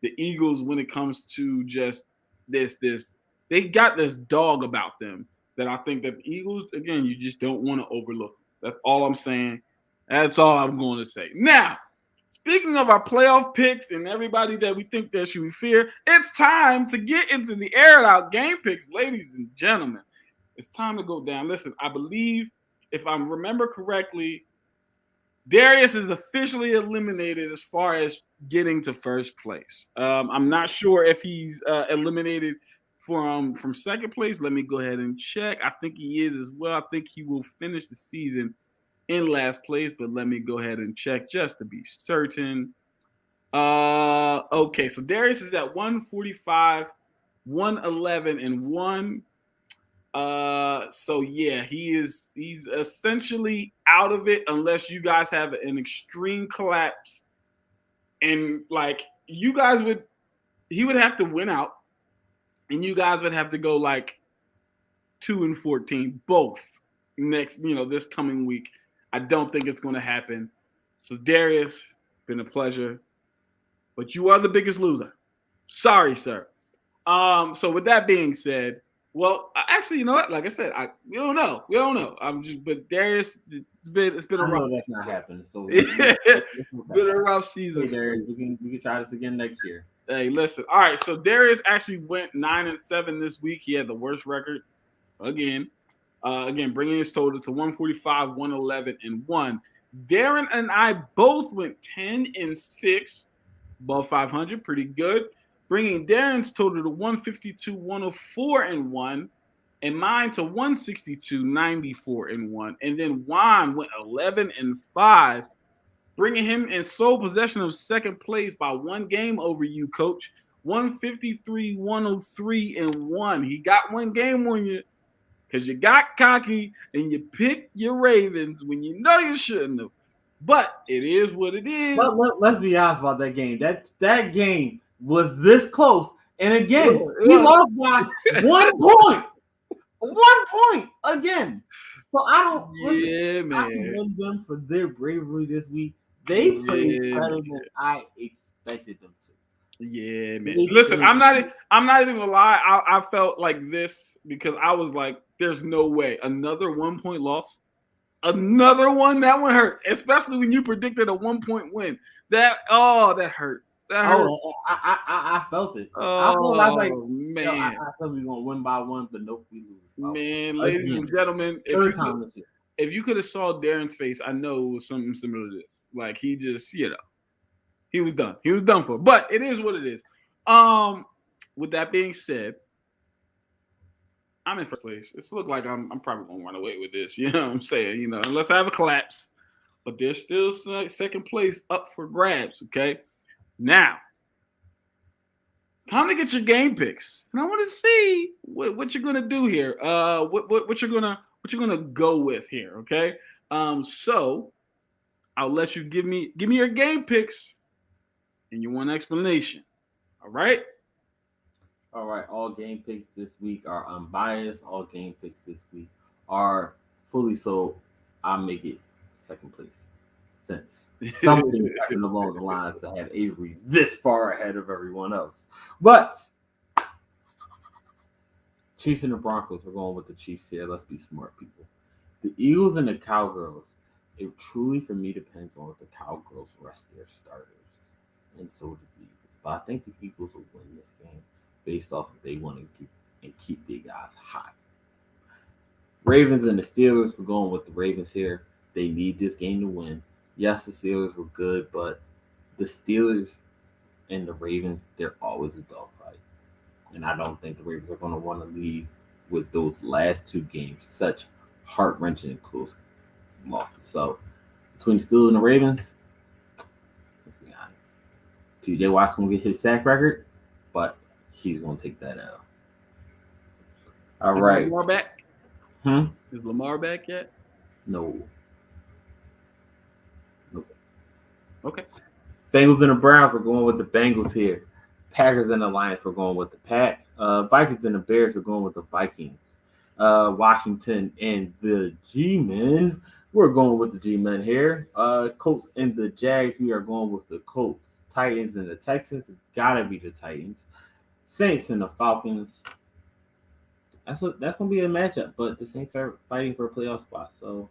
[SPEAKER 3] the Eagles when it comes to just this. They got this dog about them that I think that the Eagles, again, you just don't want to overlook. That's all I'm saying. That's all I'm going to say. Now, speaking of our playoff picks and everybody that we think that should we fear, it's time to get into the aired out game picks, ladies and gentlemen. It's time to go down. Listen, I believe, if I remember correctly, Darius is officially eliminated as far as getting to first place. I'm not sure if he's eliminated from second place. Let me go ahead and check. I think he is as well. I think he will finish the season in last place, but let me go ahead and check just to be certain. Okay, so Darius is at 145, 111, and 1. So yeah, he's essentially out of it unless you guys have an extreme collapse, and like he would have to win out, and you guys would have to go like 2-14 both next, this coming week. I don't think it's going to happen. So Darius, it's been a pleasure, but you are the biggest loser. Sorry, sir. So with that being said, well, actually, you know what? Like I said, we don't know. But Darius, it's been a rough.
[SPEAKER 4] That's not happening. So
[SPEAKER 3] it's been a rough season.
[SPEAKER 4] Hey, Darius, we can try this again next year.
[SPEAKER 3] Hey, listen. All right, so Darius actually went 9-7 this week. He had the worst record again. Bringing his total to 145, 111, and 1. Darren and I both went 10-6, above 500, pretty good. Bringing Darren's total to 152, 104, and 1, and mine to 162, 94, and 1. And then Juan went 11-5, bringing him in sole possession of second place by one game over you, Coach. 153, 103, and 1. He got one game on you because you got cocky and you picked your Ravens when you know you shouldn't have. But it is what it is.
[SPEAKER 4] Let's be honest about that game. That game was this close, and again, he lost by 1 point. 1 point again. So I don't.
[SPEAKER 3] Man.
[SPEAKER 4] I commend them for their bravery this week. They played better than I expected them to.
[SPEAKER 3] Yeah, man. Listen, I'm not even gonna lie. I felt like this because I was like, "There's no way another 1 point loss, another one. That one hurt, especially when you predicted a 1 point win. That hurt.
[SPEAKER 4] I felt it.
[SPEAKER 3] Oh,
[SPEAKER 4] I was like,
[SPEAKER 3] man,
[SPEAKER 4] I thought we were gonna win by 1, but nope, we lose.
[SPEAKER 3] Man, ladies and gentlemen, if you could have saw Darren's face, I know it was something similar to this. Like he just, he was done. He was done for. But it is what it is. With that being said, I'm in first place. It's look like I'm probably gonna run away with this. You know what I'm saying? Unless I have a collapse. But there's still second place up for grabs. Okay. Now, it's time to get your game picks, and I want to see what you're gonna do here. What you're gonna go with here. Okay. So I'll let you give me your game picks, and you want an explanation. All right.
[SPEAKER 4] All right. All game picks this week are unbiased. All game picks this week are fully sold. I'll make it second place. Since something happened along the lines that had Avery this far ahead of everyone else. But Chiefs and the Broncos, we're going with the Chiefs here. Let's be smart, people. The Eagles and the Cowgirls, it truly, for me, depends on if the Cowgirls rest their starters. And so does the Eagles. But I think the Eagles will win this game based off if they want to keep their guys hot. Ravens and the Steelers, we're going with the Ravens here. They need this game to win. Yes, the Steelers were good, but the Steelers and the Ravens, they're always a dogfight. And I don't think the Ravens are going to want to leave with those last two games such heart-wrenching and close losses. So between the Steelers and the Ravens, let's be honest, TJ Watt's going to get his sack record, but he's going to take that out. All right.
[SPEAKER 3] Is Lamar back?
[SPEAKER 4] Hmm?
[SPEAKER 3] Is Lamar back yet?
[SPEAKER 4] No.
[SPEAKER 3] Okay.
[SPEAKER 4] Bengals and the Browns, we're going with the Bengals here. Packers and the Lions, we're going with the Pack. Vikings and the Bears, we're going with the Vikings. Washington and the G-Men, we're going with the G-Men here. Colts and the Jags, we are going with the Colts. Titans and the Texans, gotta be the Titans. Saints and the Falcons. That's going to be a matchup, but the Saints are fighting for a playoff spot. So,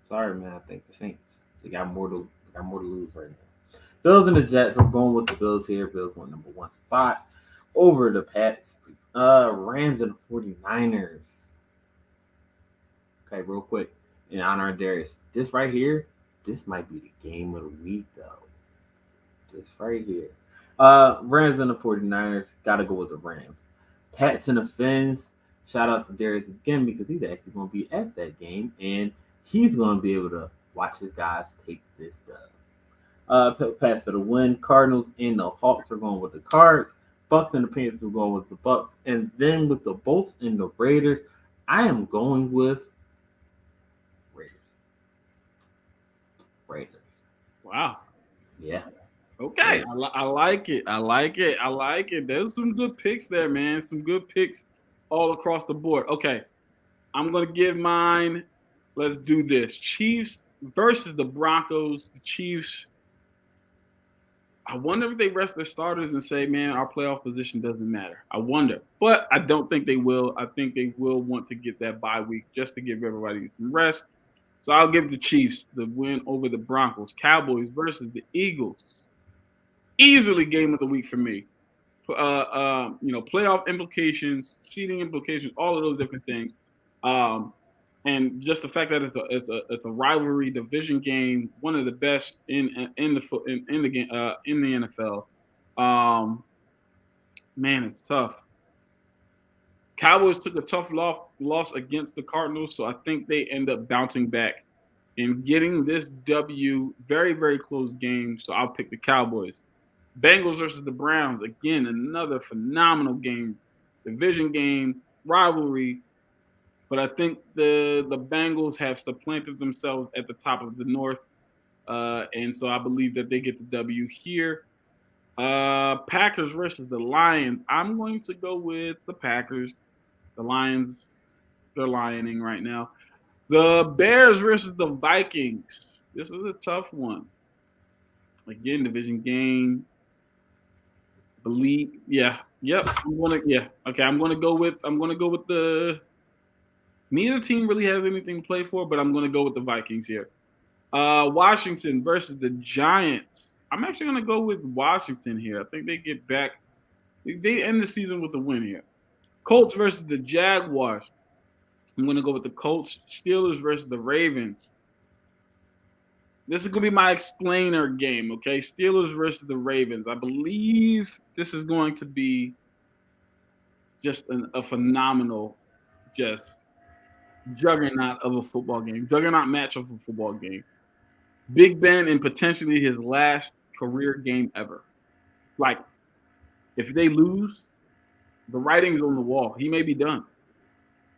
[SPEAKER 4] sorry, man. I think the Saints, they got more to lose right now. Bills and the Jets, we're going with the Bills here. Bills want number 1 spot over the Pats. Rams and the 49ers. Okay, real quick, in honor of Darius, this right here, this might be the game of the week, though. This right here. Rams and the 49ers, got to go with the Rams. Pats and the Fins, shout out to Darius again because he's actually going to be at that game, and he's going to be able to watch his guys take this dub. Pats for the win. Cardinals and the Hawks are going with the Cards. Bucks and the Panthers are going with the Bucks. And then with the Bolts and the Raiders, I am going with Raiders.
[SPEAKER 3] Wow.
[SPEAKER 4] Yeah.
[SPEAKER 3] Okay. I like it. I like it. There's some good picks there, man. Some good picks all across the board. Okay. I'm going to give mine. Let's do this. Chiefs versus the Broncos. The Chiefs, I wonder if they rest their starters and say, man, our playoff position doesn't matter. I wonder. But I don't think they will. I think they will want to get that bye week just to give everybody some rest. So I'll give the Chiefs the win over the Broncos. Cowboys versus the Eagles. Easily game of the week for me. Playoff implications, seeding implications, all of those different things. And just the fact that it's a rivalry division game, one of the best in the game in the NFL. Man, it's tough. Cowboys took a tough loss against the Cardinals, so I think they end up bouncing back and getting this W. Very, very close game. So I'll pick the Cowboys. Bengals versus the Browns, again, another phenomenal game, division game, rivalry. But I think the Bengals have supplanted themselves at the top of the North. And so I believe that they get the W here. Packers versus the Lions. I'm going to go with the Packers. The Lions, they're lioning right now. The Bears versus the Vikings. This is a tough one. Again, division game. Okay. I'm gonna go with the. Neither team really has anything to play for, but I'm gonna go with the Vikings here. Washington versus the Giants. I'm actually gonna go with Washington here. I think they get back. They end the season with a win here. Colts versus the Jaguars. I'm gonna go with the Colts. Steelers versus the Ravens. This is going to be my explainer game, okay? Steelers versus the Ravens. I believe this is going to be just a phenomenal, just juggernaut of a football game, juggernaut match of a football game. Big Ben in potentially his last career game ever. Like, if they lose, the writing's on the wall. He may be done.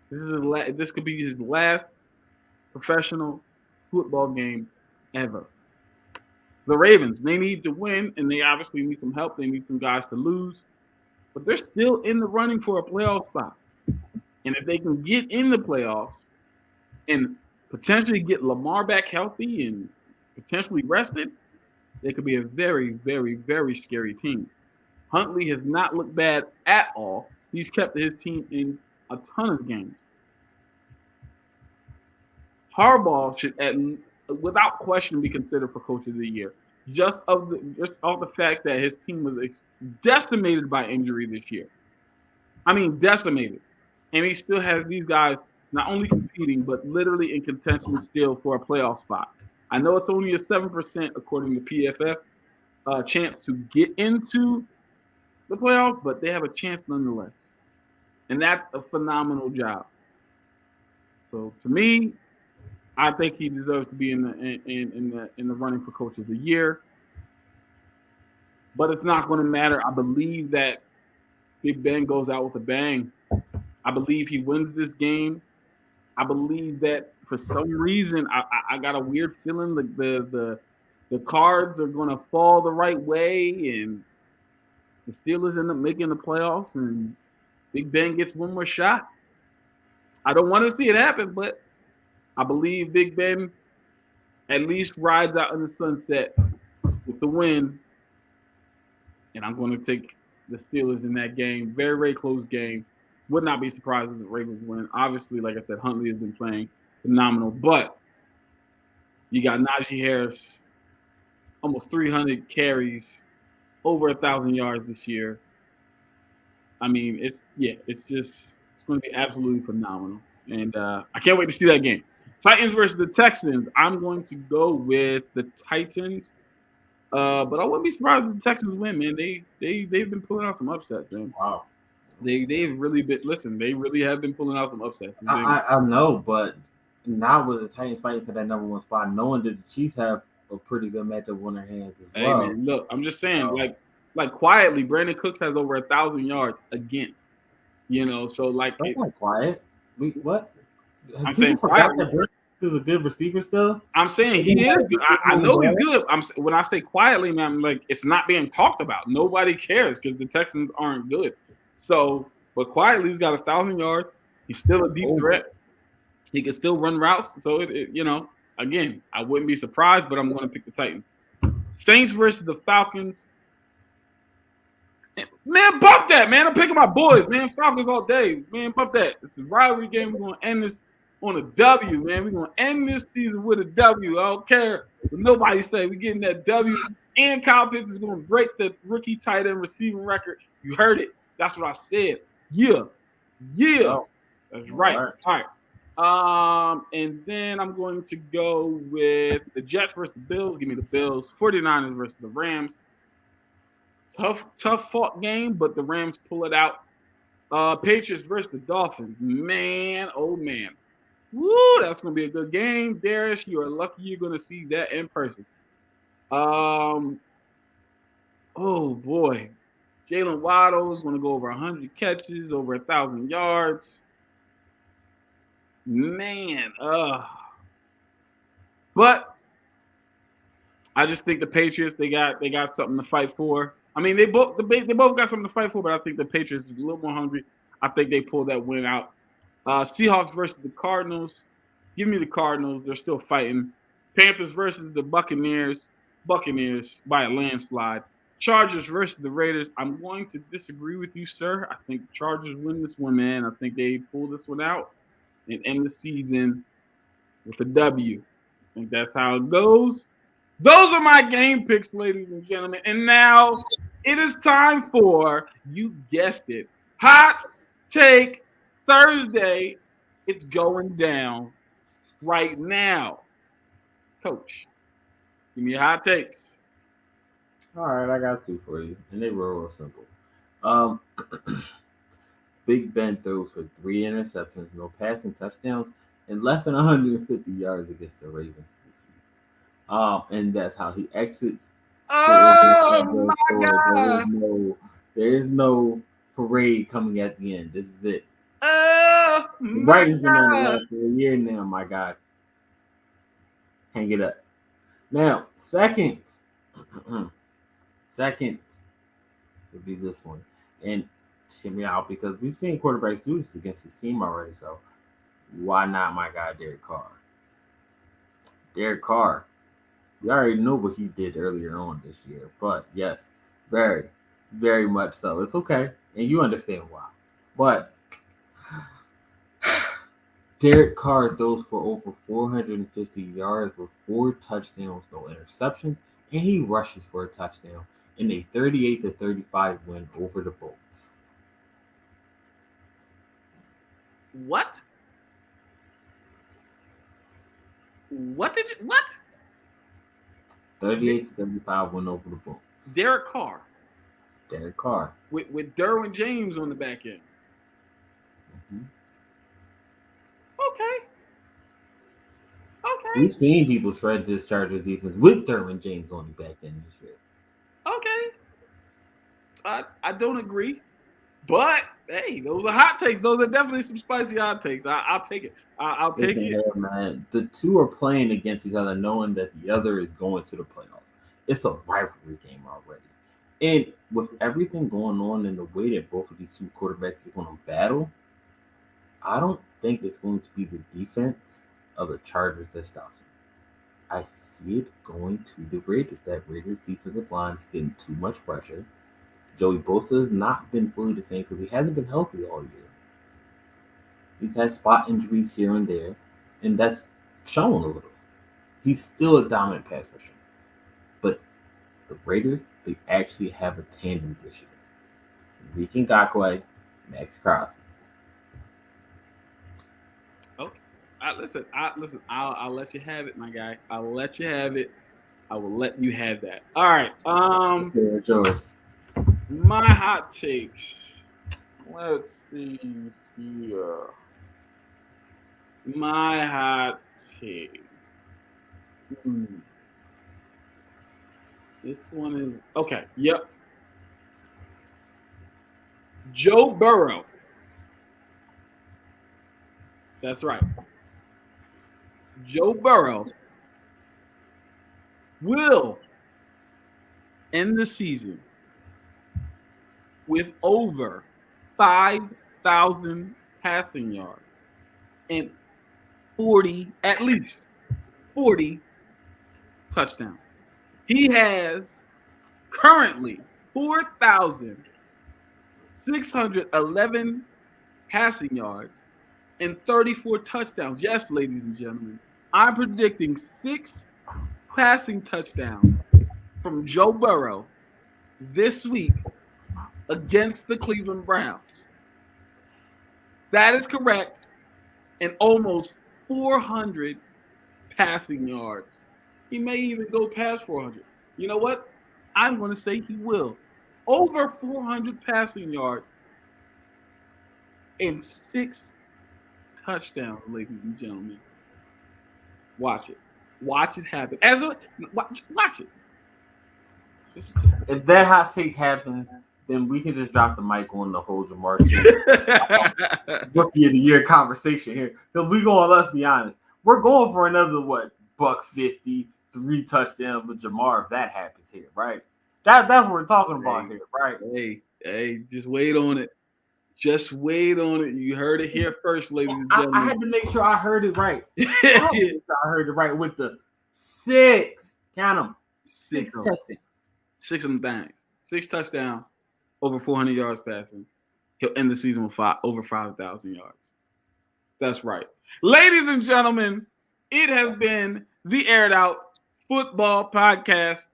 [SPEAKER 3] This could be his last professional football game ever. The Ravens, they need to win, and they obviously need some help. They need some guys to lose, but they're still in the running for a playoff spot. And if they can get in the playoffs and potentially get Lamar back healthy and potentially rested, they could be a very, very, very scary team. Huntley has not looked bad at all. He's kept his team in a ton of games. Harbaugh should, without question, be considered for Coach of the Year. Just off the fact that his team was decimated by injury this year. I mean, decimated. And he still has these guys not only competing competing, but literally in contention still for a playoff spot. I know it's only a 7% according to PFF chance to get into the playoffs, but they have a chance nonetheless, and that's a phenomenal job. So to me, I think he deserves to be in the running for Coach of the Year. But it's not going to matter. I believe that Big Ben goes out with a bang. I believe he wins this game. I believe that for some reason, I got a weird feeling like the cards are going to fall the right way, and the Steelers end up making the playoffs, and Big Ben gets one more shot. I don't want to see it happen, but I believe Big Ben at least rides out in the sunset with the win. And I'm going to take the Steelers in that game. Very, very close game. Would not be surprised if the Ravens win. Obviously, like I said, Huntley has been playing phenomenal. But you got Najee Harris, almost 300 carries, over 1,000 yards this year. I mean, it's going to be absolutely phenomenal. And I can't wait to see that game. Titans versus the Texans. I'm going to go with the Titans. But I wouldn't be surprised if the Texans win, man. They've been pulling out some upsets, man.
[SPEAKER 4] Wow.
[SPEAKER 3] They've really been they really have been pulling out some upsets.
[SPEAKER 4] I know, but not with the Titans fighting for that number one spot, knowing that the Chiefs have a pretty good matchup on their hands as well.
[SPEAKER 3] Hey man, look, I'm just saying, like quietly, Brandon Cooks has over 1,000 yards again. So like
[SPEAKER 4] that's not quiet. What?
[SPEAKER 3] I'm saying quietly.
[SPEAKER 4] That Brandon Cooks is a good receiver still.
[SPEAKER 3] I'm saying he is good. I know he's good. When I say quietly, man, I'm like it's not being talked about. Nobody cares because the Texans aren't good. So, but quietly, he's got 1,000 yards. He's still a deep threat. He can still run routes. So, again, I wouldn't be surprised, but I'm going to pick the Titans. Saints versus the Falcons. Man, bump that, man. I'm picking my boys, man. Falcons all day. Man, bump that. It's a rivalry game. We're going to end this on a W, man. We're going to end this season with a W. I don't care what nobody say. We're getting that W. And Kyle Pitts is going to break the rookie tight end receiving record. You heard it. That's what I said. Yeah. Oh, that's right. All right. And then I'm going to go with the Jets versus the Bills. Give me the Bills. 49ers versus the Rams. Tough fought game, but the Rams pull it out. Patriots versus the Dolphins. Man, oh man. Woo, that's going to be a good game. Darius, you are lucky you're going to see that in person. Oh boy. Jalen Waddle is going to go over 100 catches, over 1,000 yards. Man, but I just think the Patriots they got something to fight for. I mean, they both got something to fight for, but I think the Patriots are a little more hungry. I think they pull that win out. Seahawks versus the Cardinals. Give me the Cardinals. They're still fighting. Panthers versus the Buccaneers. Buccaneers by a landslide. Chargers versus the Raiders. I'm going to disagree with you, sir. I think the Chargers win this one, man. I think they pull this one out and end the season with a W. I think that's how it goes. Those are my game picks, ladies and gentlemen. And now it is time for, you guessed it, Hot Take Thursday. It's going down right now. Coach, give me a hot take.
[SPEAKER 4] All right, I got two for you, and they were real simple. Big Ben throws for 3 interceptions, no passing touchdowns, and less than 150 yards against the Ravens this week. And that's how he exits.
[SPEAKER 3] Oh my God!
[SPEAKER 4] There is no parade coming at the end. This is it.
[SPEAKER 3] Oh
[SPEAKER 4] the Vikings been on the left for a year now, my God. Hang it up. Now, second would be this one. And shimmy out because we've seen quarterbacks do this against his team already. So why not my guy, Derek Carr? Derek Carr. We already know what he did earlier on this year. But yes, very, very much so. It's okay. And you understand why. But Derek Carr throws for over 450 yards with 4 touchdowns, no interceptions, and he rushes for a touchdown in a 38-35 win over the Bolts.
[SPEAKER 3] What? What?
[SPEAKER 4] 38-35 win over the Bulls.
[SPEAKER 3] Derek Carr with Derwin James on the back end.
[SPEAKER 4] Mm-hmm.
[SPEAKER 3] Okay.
[SPEAKER 4] We've seen people shred this Chargers defense with Derwin James on the back end this year.
[SPEAKER 3] Okay. I don't agree. But, hey, those are hot takes. Those are definitely some spicy hot takes. I'll take it. I'll take it.
[SPEAKER 4] Here, man. The two are playing against each other knowing that the other is going to the playoffs. It's a rivalry game already. And with everything going on and the way that both of these two quarterbacks are going to battle, I don't think it's going to be the defense of the Chargers that stops them. I see it going to the Raiders. That Raiders defensive line is getting too much pressure. Joey Bosa has not been fully the same because he hasn't been healthy all year. He's had spot injuries here and there, and that's shown a little. He's still a dominant pass rusher. But the Raiders, they actually have a tandem this year. Ricky Ngakoue, Max Crosby.
[SPEAKER 3] Okay. Listen, I'll let you have it, my guy. I'll let you have it. I will let you have that. All right.
[SPEAKER 4] It's yours.
[SPEAKER 3] My hot takes. Let's see here. My hot take. This one is okay. Yep. Joe Burrow. That's right. Joe Burrow will end the season with over 5,000 passing yards and at least 40 touchdowns. He has currently 4,611 passing yards and 34 touchdowns. Yes, ladies and gentlemen, I'm predicting 6 passing touchdowns from Joe Burrow this week against the Cleveland Browns. That is correct. And almost 400 passing yards. He may even go past 400. You know what? I'm going to say he will. Over 400 passing yards and 6 touchdowns, ladies and gentlemen. Watch it. Watch it happen. Watch it.
[SPEAKER 4] If that hot take happens, then we can just drop the mic on the whole Jamar Chase Rookie of the Year conversation here. Because let's be honest, we're going for another $150, 3 touchdowns with Jamar if that happens here, right? That's what we're talking about here, right?
[SPEAKER 3] Hey, just wait on it. Just wait on it. You heard it here first, ladies and gentlemen.
[SPEAKER 4] I had to make sure I heard it right. I heard it right with the 6. Count them. 6 touchdowns.
[SPEAKER 3] 6 of them things. 6 touchdowns. Over 400 yards passing. He'll end the season with over 5,000 yards. That's right. Ladies and gentlemen, it has been the Aired Out Football Podcast.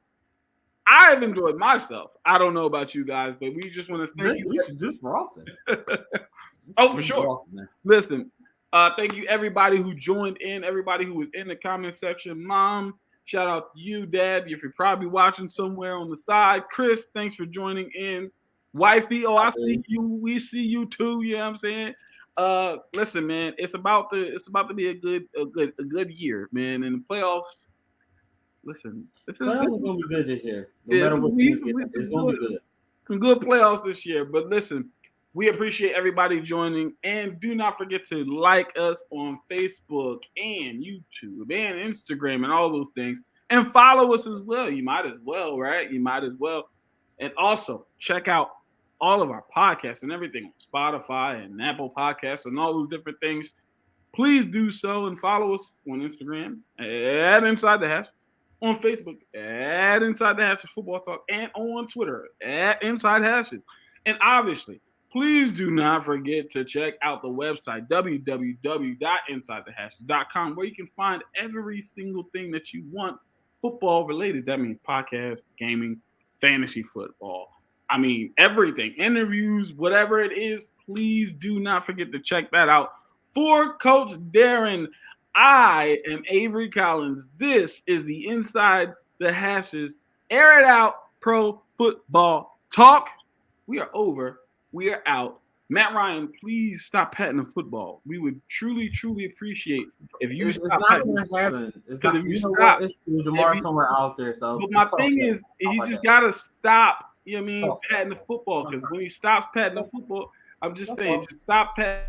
[SPEAKER 3] I've enjoyed myself. I don't know about you guys, but we just want to thank you.
[SPEAKER 4] We should do this more often.
[SPEAKER 3] Oh, for sure. Listen, thank you everybody who joined in, everybody who was in the comment section. Mom, shout out to you. Dad, if you're probably watching somewhere on the side. Chris, thanks for joining in. Wifey, I see you. We see you too. You know what I'm saying? Listen, man, it's about to be a good year, man. In the playoffs. Listen, this is
[SPEAKER 4] gonna be good this year. No matter what it's gonna be good.
[SPEAKER 3] Some good playoffs this year. But listen, we appreciate everybody joining, and do not forget to like us on Facebook and YouTube and Instagram and all those things, and follow us as well. You might as well, right? You might as well, and also check out all of our podcasts and everything on Spotify and Apple Podcasts and all those different things. Please do so and follow us on Instagram at Inside the Hash, on Facebook at Inside the Hashes Football Talk, and on Twitter at Inside Hashes. And obviously, please do not forget to check out the website www.insidethehashes.com, where you can find every single thing that you want football related. That means podcast, gaming, fantasy football. I mean, everything, interviews, whatever it is, please do not forget to check that out. For Coach Darren, I am Avery Collins. This is the Inside the Hashes Air It Out Pro Football Talk. We are over. We are out. Matt Ryan, please stop patting the football. We would truly, truly appreciate if you
[SPEAKER 4] It's
[SPEAKER 3] stop
[SPEAKER 4] not
[SPEAKER 3] patting
[SPEAKER 4] going
[SPEAKER 3] the
[SPEAKER 4] to happen. It's
[SPEAKER 3] Because
[SPEAKER 4] not,
[SPEAKER 3] if you
[SPEAKER 4] you know
[SPEAKER 3] stop-
[SPEAKER 4] what? It's Jamar
[SPEAKER 3] if you-
[SPEAKER 4] somewhere out there. So,
[SPEAKER 3] But my thing is, he
[SPEAKER 4] like
[SPEAKER 3] just
[SPEAKER 4] that.
[SPEAKER 3] gotta stop. You know what I mean?
[SPEAKER 4] Talk.
[SPEAKER 3] Patting the football. Because when he stops patting the football, I'm just saying, just stop patting.